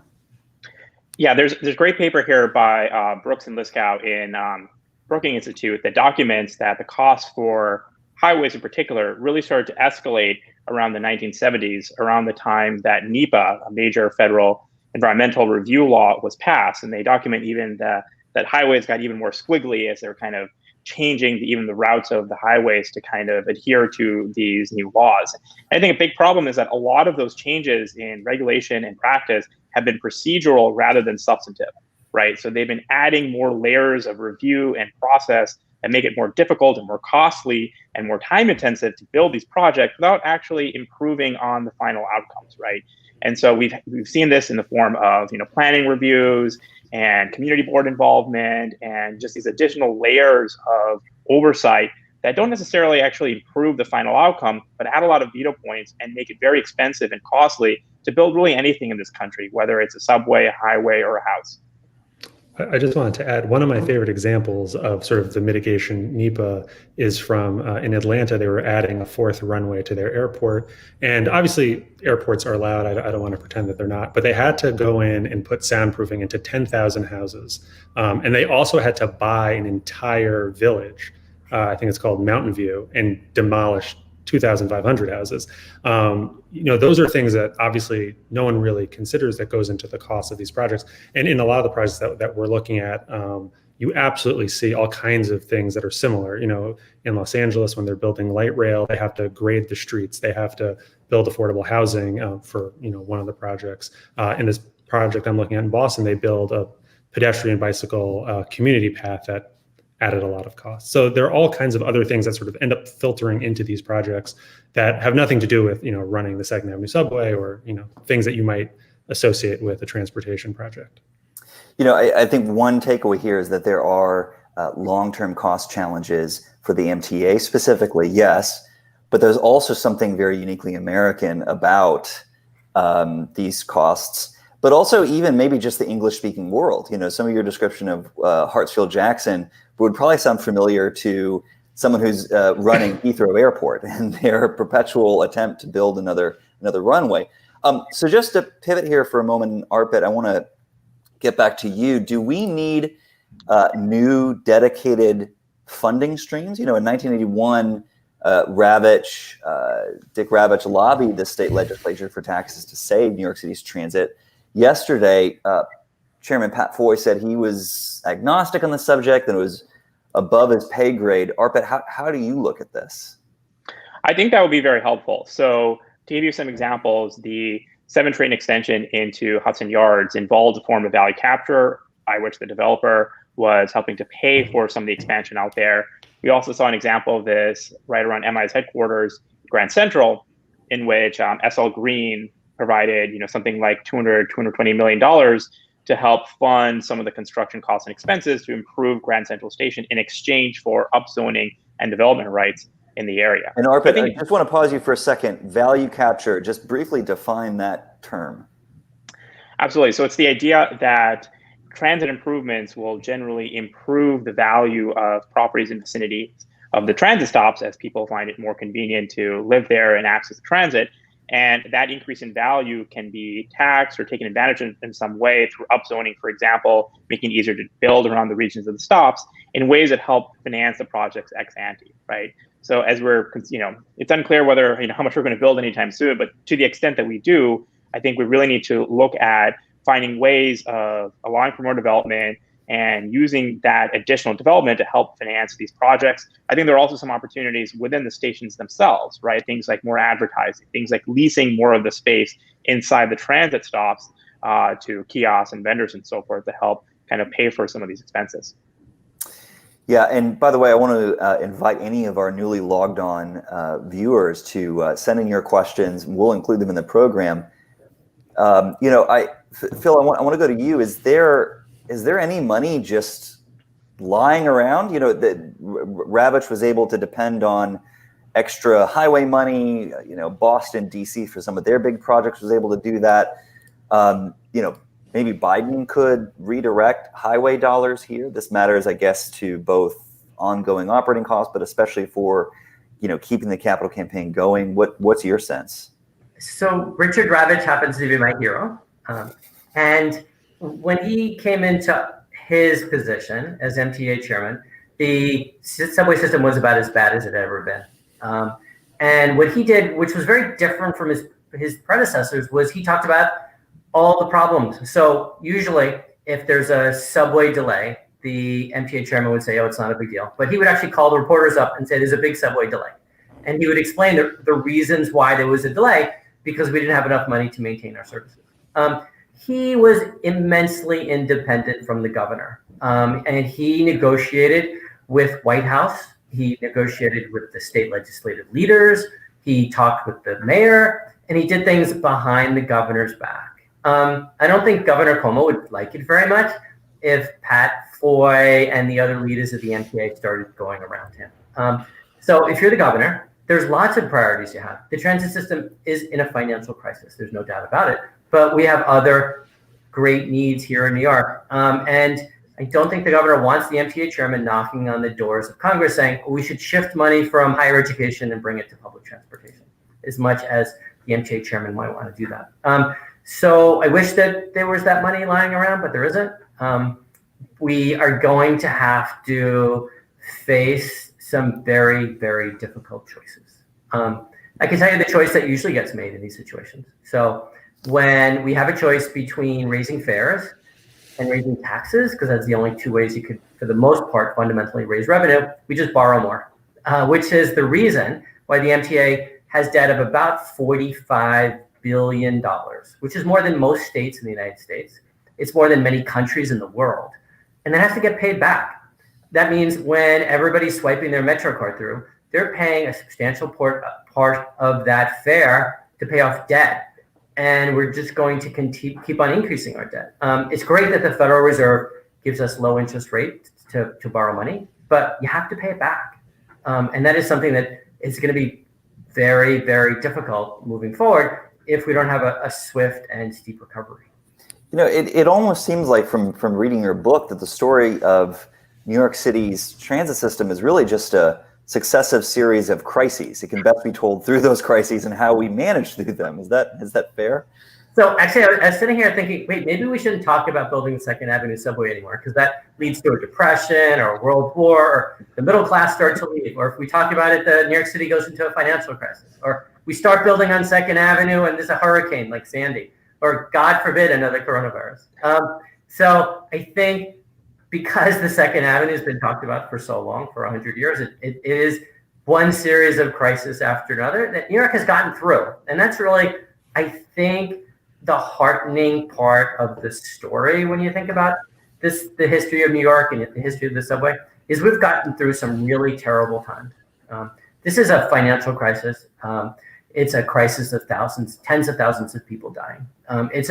Yeah, there's great paper here by Brooks and Liskow in Brookings Institute that documents that the cost for highways in particular really started to escalate around the 1970s, around the time that NEPA, a major federal environmental review law, was passed. And they document even that highways got even more squiggly as they were kind of changing even the routes of the highways to kind of adhere to these new laws. And I think a big problem is that a lot of those changes in regulation and practice have been procedural rather than substantive, right? So they've been adding more layers of review and process that make it more difficult and more costly and more time intensive to build these projects without actually improving on the final outcomes, right? And so we've seen this in the form of planning reviews and community board involvement and just these additional layers of oversight that don't necessarily actually improve the final outcome, but add a lot of veto points and make it very expensive and costly to build really anything in this country, whether it's a subway, a highway, or a house. I just wanted to add, one of my favorite examples of sort of the mitigation NEPA is from in Atlanta. They were adding a 4th runway to their airport. And obviously airports are loud. I don't want to pretend that they're not, but they had to go in and put soundproofing into 10,000 houses. And they also had to buy an entire village I think it's called Mountain View, and demolished 2,500 houses. Those are things that obviously no one really considers that goes into the cost of these projects. And in a lot of the projects that we're looking at, you absolutely see all kinds of things that are similar. In Los Angeles, when they're building light rail, they have to grade the streets. They have to build affordable housing for one of the projects. In this project I'm looking at in Boston, they build a pedestrian bicycle community path that added a lot of costs. So there are all kinds of other things that sort of end up filtering into these projects that have nothing to do with running the Second Avenue subway or things that you might associate with a transportation project. I think one takeaway here is that there are long-term cost challenges for the MTA specifically, yes, but there's also something very uniquely American about these costs, but also even maybe just the English-speaking world. Some of your description of Hartsfield-Jackson would probably sound familiar to someone who's running Heathrow Airport and their perpetual attempt to build another runway. So just to pivot here for a moment, Arpit, I want to get back to you. Do we need new dedicated funding streams? In 1981, Dick Ravitch lobbied the state legislature for taxes to save New York City's transit. Yesterday, Chairman Pat Foy said he was agnostic on the subject and it was above his pay grade. Arpit, how do you look at this? I think that would be very helpful. So to give you some examples, the 7-train extension into Hudson Yards involved a form of value capture by which the developer was helping to pay for some of the expansion out there. We also saw an example of this right around MI's headquarters, Grand Central, in which SL Green provided something like $220 million to help fund some of the construction costs and expenses to improve Grand Central Station in exchange for upzoning and development rights in the area. And Arpit, I just want to pause you for a second. Value capture, just briefly define that term. Absolutely. So it's the idea that transit improvements will generally improve the value of properties in vicinity of the transit stops as people find it more convenient to live there and access transit. And that increase in value can be taxed or taken advantage of in some way through upzoning, for example, making it easier to build around the regions of the stops in ways that help finance the projects ex ante, right? So as we're, it's unclear whether, how much we're going to build anytime soon, but to the extent that we do, I think we really need to look at finding ways of allowing for more development and using that additional development to help finance these projects. I think there are also some opportunities within the stations themselves, right? Things like more advertising, things like leasing more of the space inside the transit stops to kiosks and vendors and so forth to help kind of pay for some of these expenses. Yeah, and by the way, I want to invite any of our newly logged on viewers to send in your questions. We'll include them in the program. Phil, I want to go to you. Is there any money just lying around? That Ravitch was able to depend on extra highway money. Boston, DC for some of their big projects was able to do that. Maybe Biden could redirect highway dollars here. This matters, I guess, to both ongoing operating costs, but especially for, keeping the capital campaign going. What's your sense? So Richard Ravitch happens to be my hero. And when he came into his position as MTA chairman, the subway system was about as bad as it had ever been. And what he did, which was very different from his predecessors, was he talked about all the problems. So usually if there's a subway delay, the MTA chairman would say, oh, it's not a big deal. But he would actually call the reporters up and say, there's a big subway delay. And he would explain the reasons why there was a delay, because we didn't have enough money to maintain our services. He was immensely independent from the governor. And he negotiated with White House. He negotiated with the state legislative leaders. He talked with the mayor, and he did things behind the governor's back. I don't think Governor Cuomo would like it very much if Pat Foy and the other leaders of the MTA started going around him. So if you're the governor, there's lots of priorities you have. The transit system is in a financial crisis. There's no doubt about it. But we have other great needs here in New York. And I don't think the governor wants the MTA chairman knocking on the doors of Congress saying, we should shift money from higher education and bring it to public transportation, as much as the MTA chairman might want to do that. So I wish that there was that money lying around, but there isn't. We are going to have to face some very, very difficult choices. I can tell you the choice that usually gets made in these situations. So when we have a choice between raising fares and raising taxes, because that's the only two ways you could, for the most part, fundamentally raise revenue, we just borrow more, which is the reason why the MTA has debt of about $45 billion, which is more than most states in the United States. It's more than many countries in the world. And that has to get paid back. That means when everybody's swiping their Metrocard through, they're paying a substantial part of that fare to pay off debt. And we're just going to keep on increasing our debt. It's great that the Federal Reserve gives us low interest rate to borrow money, but you have to pay it back. And that is something that is going to be very, very difficult moving forward if we don't have a swift and steep recovery. You know, it almost seems like from reading your book that the story of New York City's transit system is really just a successive series of crises. It can best be told through those crises and how we manage through them. Is that fair? So actually, I was sitting here thinking, wait, maybe we shouldn't talk about building the Second Avenue subway anymore, because that leads to a depression or a world war, or the middle class start to leave. Or if we talk about it, New York City goes into a financial crisis. Or we start building on Second Avenue and there's a hurricane like Sandy. Or God forbid, another coronavirus. So I think because the Second Avenue has been talked about for so long, for 100 years, it is one series of crises after another that New York has gotten through. And that's really, I think, the heartening part of the story when you think about this, the history of New York and the history of the subway, is we've gotten through some really terrible times. This is a financial crisis. It's a crisis of thousands, tens of thousands of people dying. It's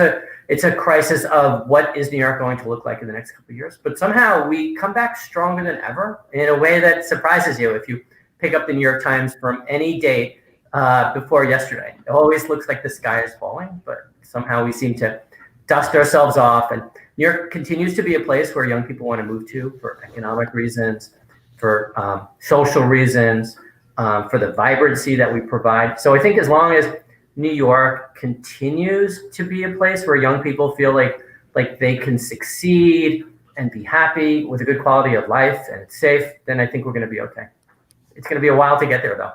a crisis of what is New York going to look like in the next couple of years. But somehow we come back stronger than ever in a way that surprises you if you pick up the New York Times from any date before yesterday. It always looks like the sky is falling, but somehow we seem to dust ourselves off. And New York continues to be a place where young people want to move to for economic reasons, for social reasons, for the vibrancy that we provide. So I think as long as New York continues to be a place where young people feel like they can succeed and be happy with a good quality of life and it's safe, then I think we're going to be okay. It's going to be a while to get there, though.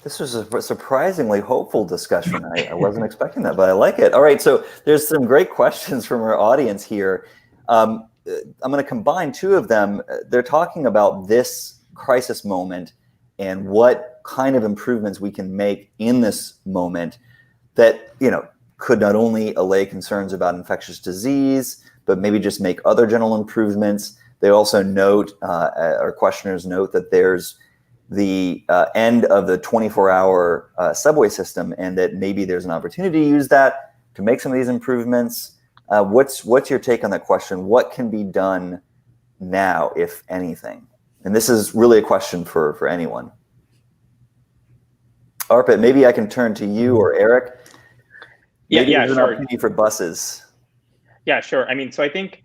This was a surprisingly hopeful discussion. I wasn't expecting that, but I like it. All right, so there's some great questions from our audience here. I'm going to combine two of them. They're talking about this crisis moment and what kind of improvements we can make in this moment that, you know, could not only allay concerns about infectious disease, but maybe just make other general improvements. They also note, our questioners note, that there's the end of the 24-hour subway system, and that maybe there's an opportunity to use that to make some of these improvements. What's your take on that question? What can be done now, if anything? And this is really a question for anyone. Arpit, maybe I can turn to you or Eric. Maybe Yeah, there's an sure. opportunity for buses. Yeah, sure. I mean, so I think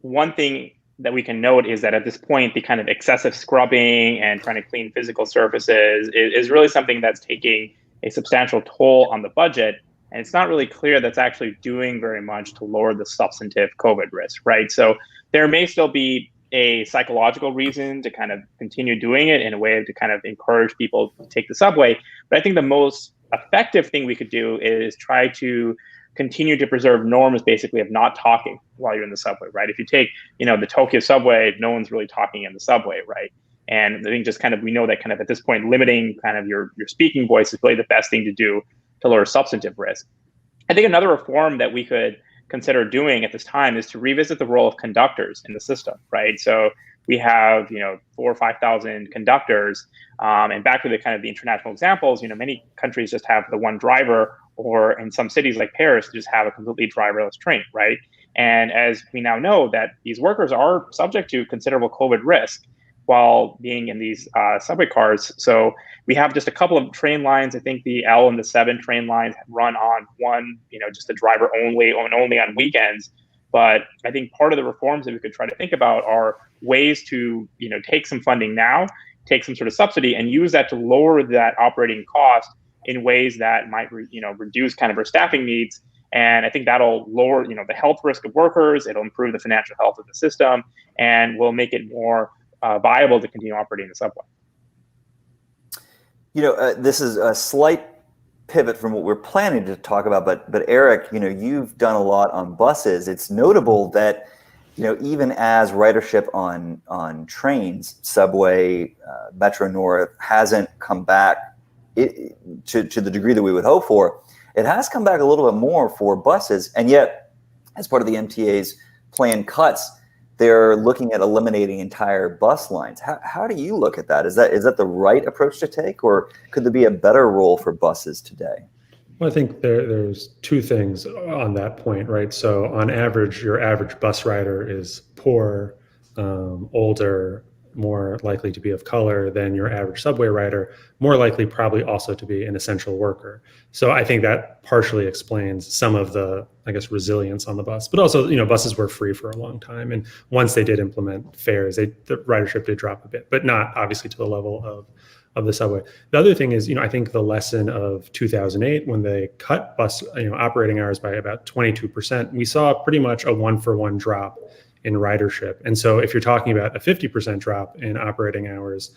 one thing that we can note is that at this point, the kind of excessive scrubbing and trying to clean physical surfaces is really something that's taking a substantial toll on the budget. And it's not really clear that's actually doing very much to lower the substantive COVID risk, right? So there may still be a psychological reason to kind of continue doing it in a way to kind of encourage people to take the subway. But I think the most effective thing we could do is try to continue to preserve norms, basically, of not talking while you're in the subway, right? If you take, the Tokyo subway, no one's really talking in the subway, right? And I think just kind of, we know that kind of at this point, limiting kind of your speaking voice is really the best thing to do to lower substantive risk. I think another reform that we could consider doing at this time is to revisit the role of conductors in the system, right? So we have, 4,000 or 5,000 conductors, and back to the kind of the international examples, many countries just have the one driver, or in some cities like Paris, just have a completely driverless train, right? And as we now know that these workers are subject to considerable COVID risk while being in these subway cars. So we have just a couple of train lines. I think the L and the 7 train lines run on one, just the driver only on weekends. But I think part of the reforms that we could try to think about are ways to, take some funding now, take some sort of subsidy, and use that to lower that operating cost in ways that might, reduce kind of our staffing needs. And I think that'll lower, the health risk of workers. It'll improve the financial health of the system, and will make it more viable to continue operating the subway. This is a slight pivot from what we're planning to talk about, but Eric, you've done a lot on buses. It's notable that, even as ridership on trains, subway, Metro North hasn't come back to the degree that we would hope for, it has come back a little bit more for buses. And yet, as part of the MTA's planned cuts, they're looking at eliminating entire bus lines. How do you look at that? Is that the right approach to take, or could there be a better role for buses today? Well, I think there's two things on that point, right? So on average, your average bus rider is poor, older, more likely to be of color than your average subway rider, more likely probably also to be an essential worker. So I think that partially explains some of the, resilience on the bus. But also, buses were free for a long time. And once they did implement fares, the ridership did drop a bit, but not obviously to the level of the subway. The other thing is, I think the lesson of 2008, when they cut bus operating hours by about 22%, we saw pretty much a 1-for-1 drop in ridership. And so if you're talking about a 50% drop in operating hours,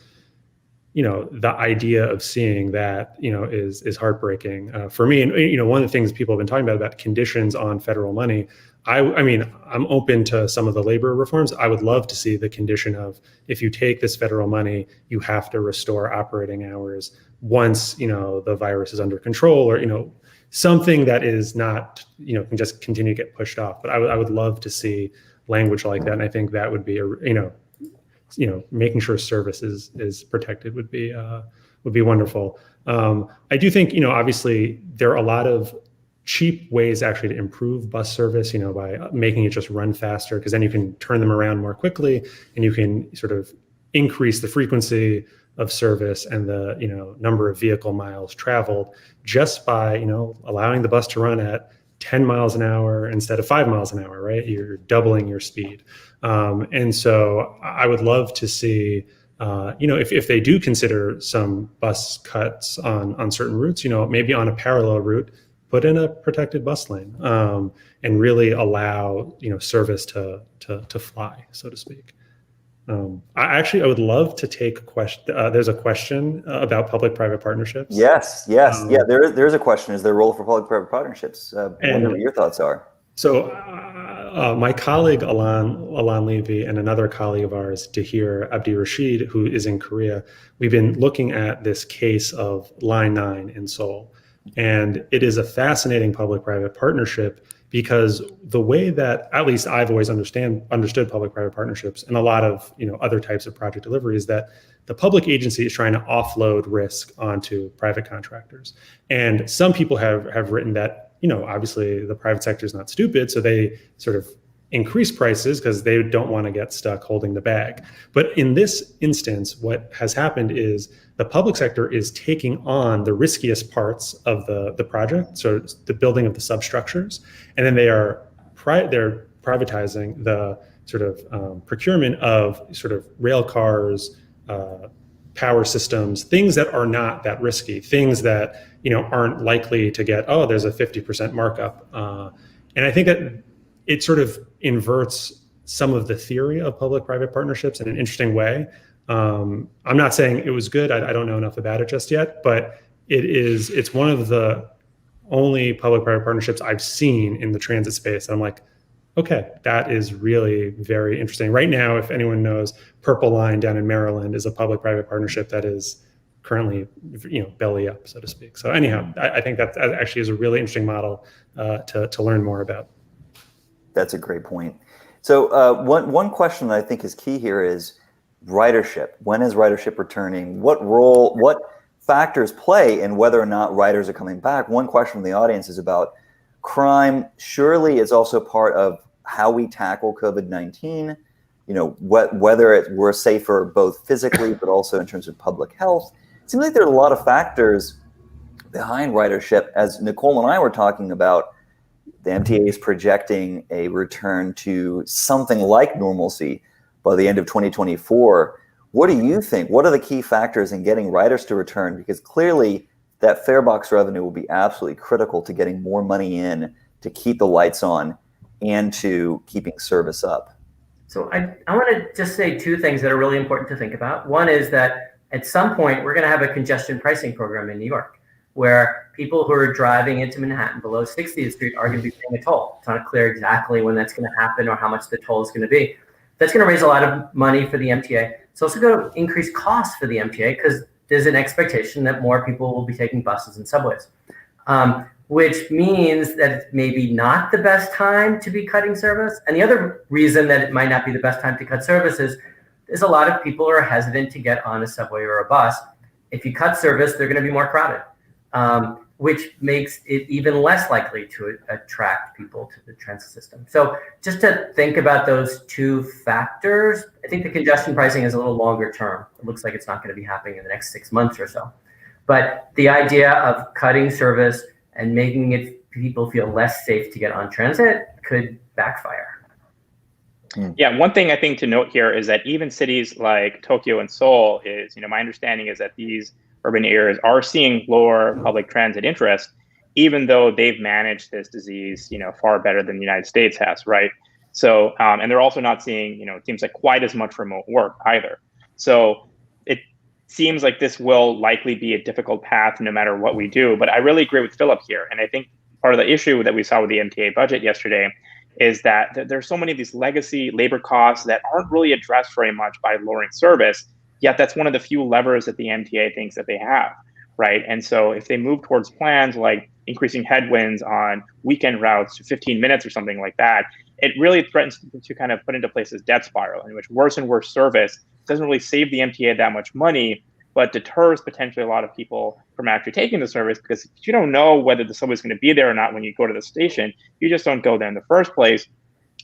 the idea of seeing that, is heartbreaking for me. And, one of the things people have been talking about conditions on federal money, I'm open to some of the labor reforms. I would love to see the condition of, if you take this federal money, you have to restore operating hours once, the virus is under control, or, something that is not, can just continue to get pushed off. But I would love to see language like that. And I think that would be making sure service is protected would be wonderful. I do think, obviously there are a lot of cheap ways actually to improve bus service, by making it just run faster, because then you can turn them around more quickly and you can sort of increase the frequency of service and the, number of vehicle miles traveled just by, allowing the bus to run at 10 miles an hour instead of 5 miles an hour, right? You're doubling your speed. And so I would love to see, if they do consider some bus cuts on certain routes, maybe on a parallel route, put in a protected bus lane, and really allow, service to fly, so to speak. I would love to take a question. There's a question about public-private partnerships. Yes. There is a question. Is there a role for public-private partnerships? I wonder what your thoughts are. So my colleague, Alan Levy, and another colleague of ours, Tahir Abdi Rashid, who is in Korea, we've been looking at this case of Line 9 in Seoul. And it is a fascinating public-private partnership, because the way that, at least I've always understood public-private partnerships and a lot of other types of project delivery, is that the public agency is trying to offload risk onto private contractors. And some people have written that, obviously the private sector is not stupid, so they sort of increase prices because they don't want to get stuck holding the bag. But in this instance, what has happened is the public sector is taking on the riskiest parts of the project, so the building of the substructures, and then they're privatizing the sort of procurement of sort of rail cars, power systems, things that are not that risky, things that aren't likely to get, there's a 50% markup. And I think that it sort of inverts some of the theory of public-private partnerships in an interesting way. I'm not saying it was good. I don't know enough about it just yet, but it's one of the only public-private partnerships I've seen in the transit space. And I'm like, okay, that is really very interesting. Right now, if anyone knows, Purple Line down in Maryland is a public-private partnership that is currently, belly up, so to speak. So anyhow, I think that actually is a really interesting model to learn more about. That's a great point. So one question that I think is key here is ridership. When is ridership returning? What factors play in whether or not riders are coming back? One question from the audience is about crime. Surely it's also part of how we tackle COVID-19, whether we're safer both physically, but also in terms of public health. It seems like there are a lot of factors behind ridership. As Nicole and I were talking about, the MTA is projecting a return to something like normalcy by the end of 2024. What do you think? What are the key factors in getting riders to return? Because clearly that fare box revenue will be absolutely critical to getting more money in to keep the lights on and to keeping service up. So I want to just say two things that are really important to think about. One is that at some point, we're going to have a congestion pricing program in New York, where people who are driving into Manhattan below 60th Street are going to be paying a toll. It's not clear exactly when that's going to happen or how much the toll is going to be. That's going to raise a lot of money for the MTA. It's also going to increase costs for the MTA because there's an expectation that more people will be taking buses and subways, which means that it's maybe not the best time to be cutting service. And the other reason that it might not be the best time to cut service is a lot of people are hesitant to get on a subway or a bus. If you cut service, they're going to be more crowded, which makes it even less likely to attract people to the transit system. So just to think about those two factors, I think the congestion pricing is a little longer term. It looks like it's not going to be happening in the next 6 months or so. But the idea of cutting service and making it people feel less safe to get on transit could backfire. Yeah, one thing I think to note here is that even cities like Tokyo and Seoul is, my understanding is that these urban areas are seeing lower public transit interest, even though they've managed this disease, far better than the United States has, right? So, and they're also not seeing, it seems like quite as much remote work either. So it seems like this will likely be a difficult path no matter what we do. But I really agree with Philip here. And I think part of the issue that we saw with the MTA budget yesterday is that there's so many of these legacy labor costs that aren't really addressed very much by lowering service, yet that's one of the few levers that the MTA thinks that they have, right? And so if they move towards plans like increasing headwinds on weekend routes to 15 minutes or something like that, it really threatens to kind of put into place this death spiral in which worse and worse service doesn't really save the MTA that much money, but deters potentially a lot of people from actually taking the service, because if you don't know whether the subway is going to be there or not when you go to the station, you just don't go there in the first place.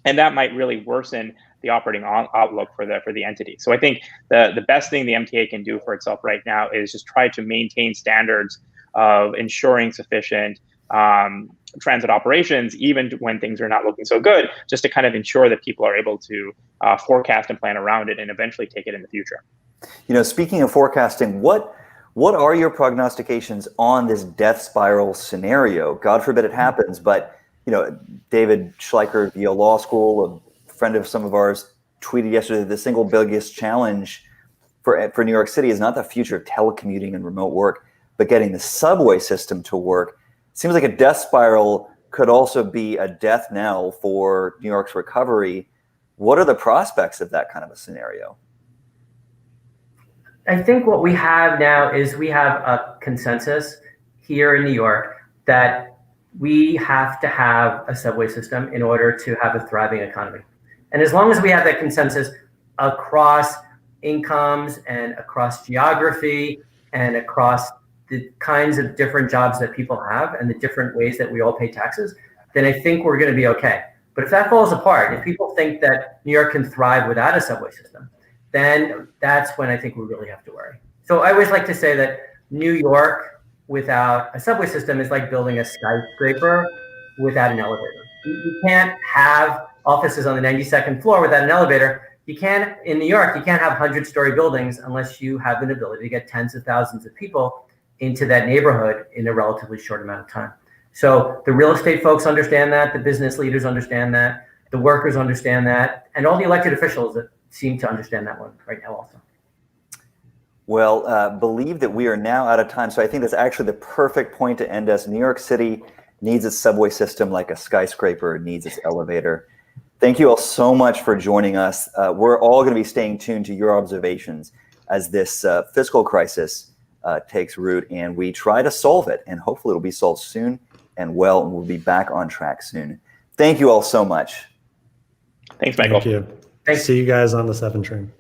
And that might really worsen the operating outlook for the entity. So I think the best thing the MTA can do for itself right now is just try to maintain standards of ensuring sufficient transit operations, even when things are not looking so good, just to kind of ensure that people are able to forecast and plan around it and eventually take it in the future. Speaking of forecasting, what are your prognostications on this death spiral scenario? God forbid it happens, but David Schleicher, Yale Law School, a friend of some of ours, tweeted yesterday the single biggest challenge for New York City is not the future of telecommuting and remote work, but getting the subway system to work. It seems like a death spiral could also be a death knell for New York's recovery. What are the prospects of that kind of a scenario? I think what we have now is we have a consensus here in New York that we have to have a subway system in order to have a thriving economy. And as long as we have that consensus across incomes and across geography and across the kinds of different jobs that people have and the different ways that we all pay taxes, then I think we're going to be okay. But if that falls apart, if people think that New York can thrive without a subway system, then that's when I think we really have to worry. So I always like to say that New York without a subway system is like building a skyscraper without an elevator. You can't have offices on the 92nd floor without an elevator. You can't, in New York, you can't have 100-story buildings unless you have an ability to get tens of thousands of people into that neighborhood in a relatively short amount of time. So the real estate folks understand that, the business leaders understand that, the workers understand that, and all the elected officials that seem to understand that one right now also. Well, believe that we are now out of time. So I think that's actually the perfect point to end us. New York City needs its subway system like a skyscraper needs its elevator. Thank you all so much for joining us. We're all going to be staying tuned to your observations as this fiscal crisis takes root, and we try to solve it. And hopefully it'll be solved soon and well, and we'll be back on track soon. Thank you all so much. Thanks, Michael. Thank you. See you guys on the 7 train.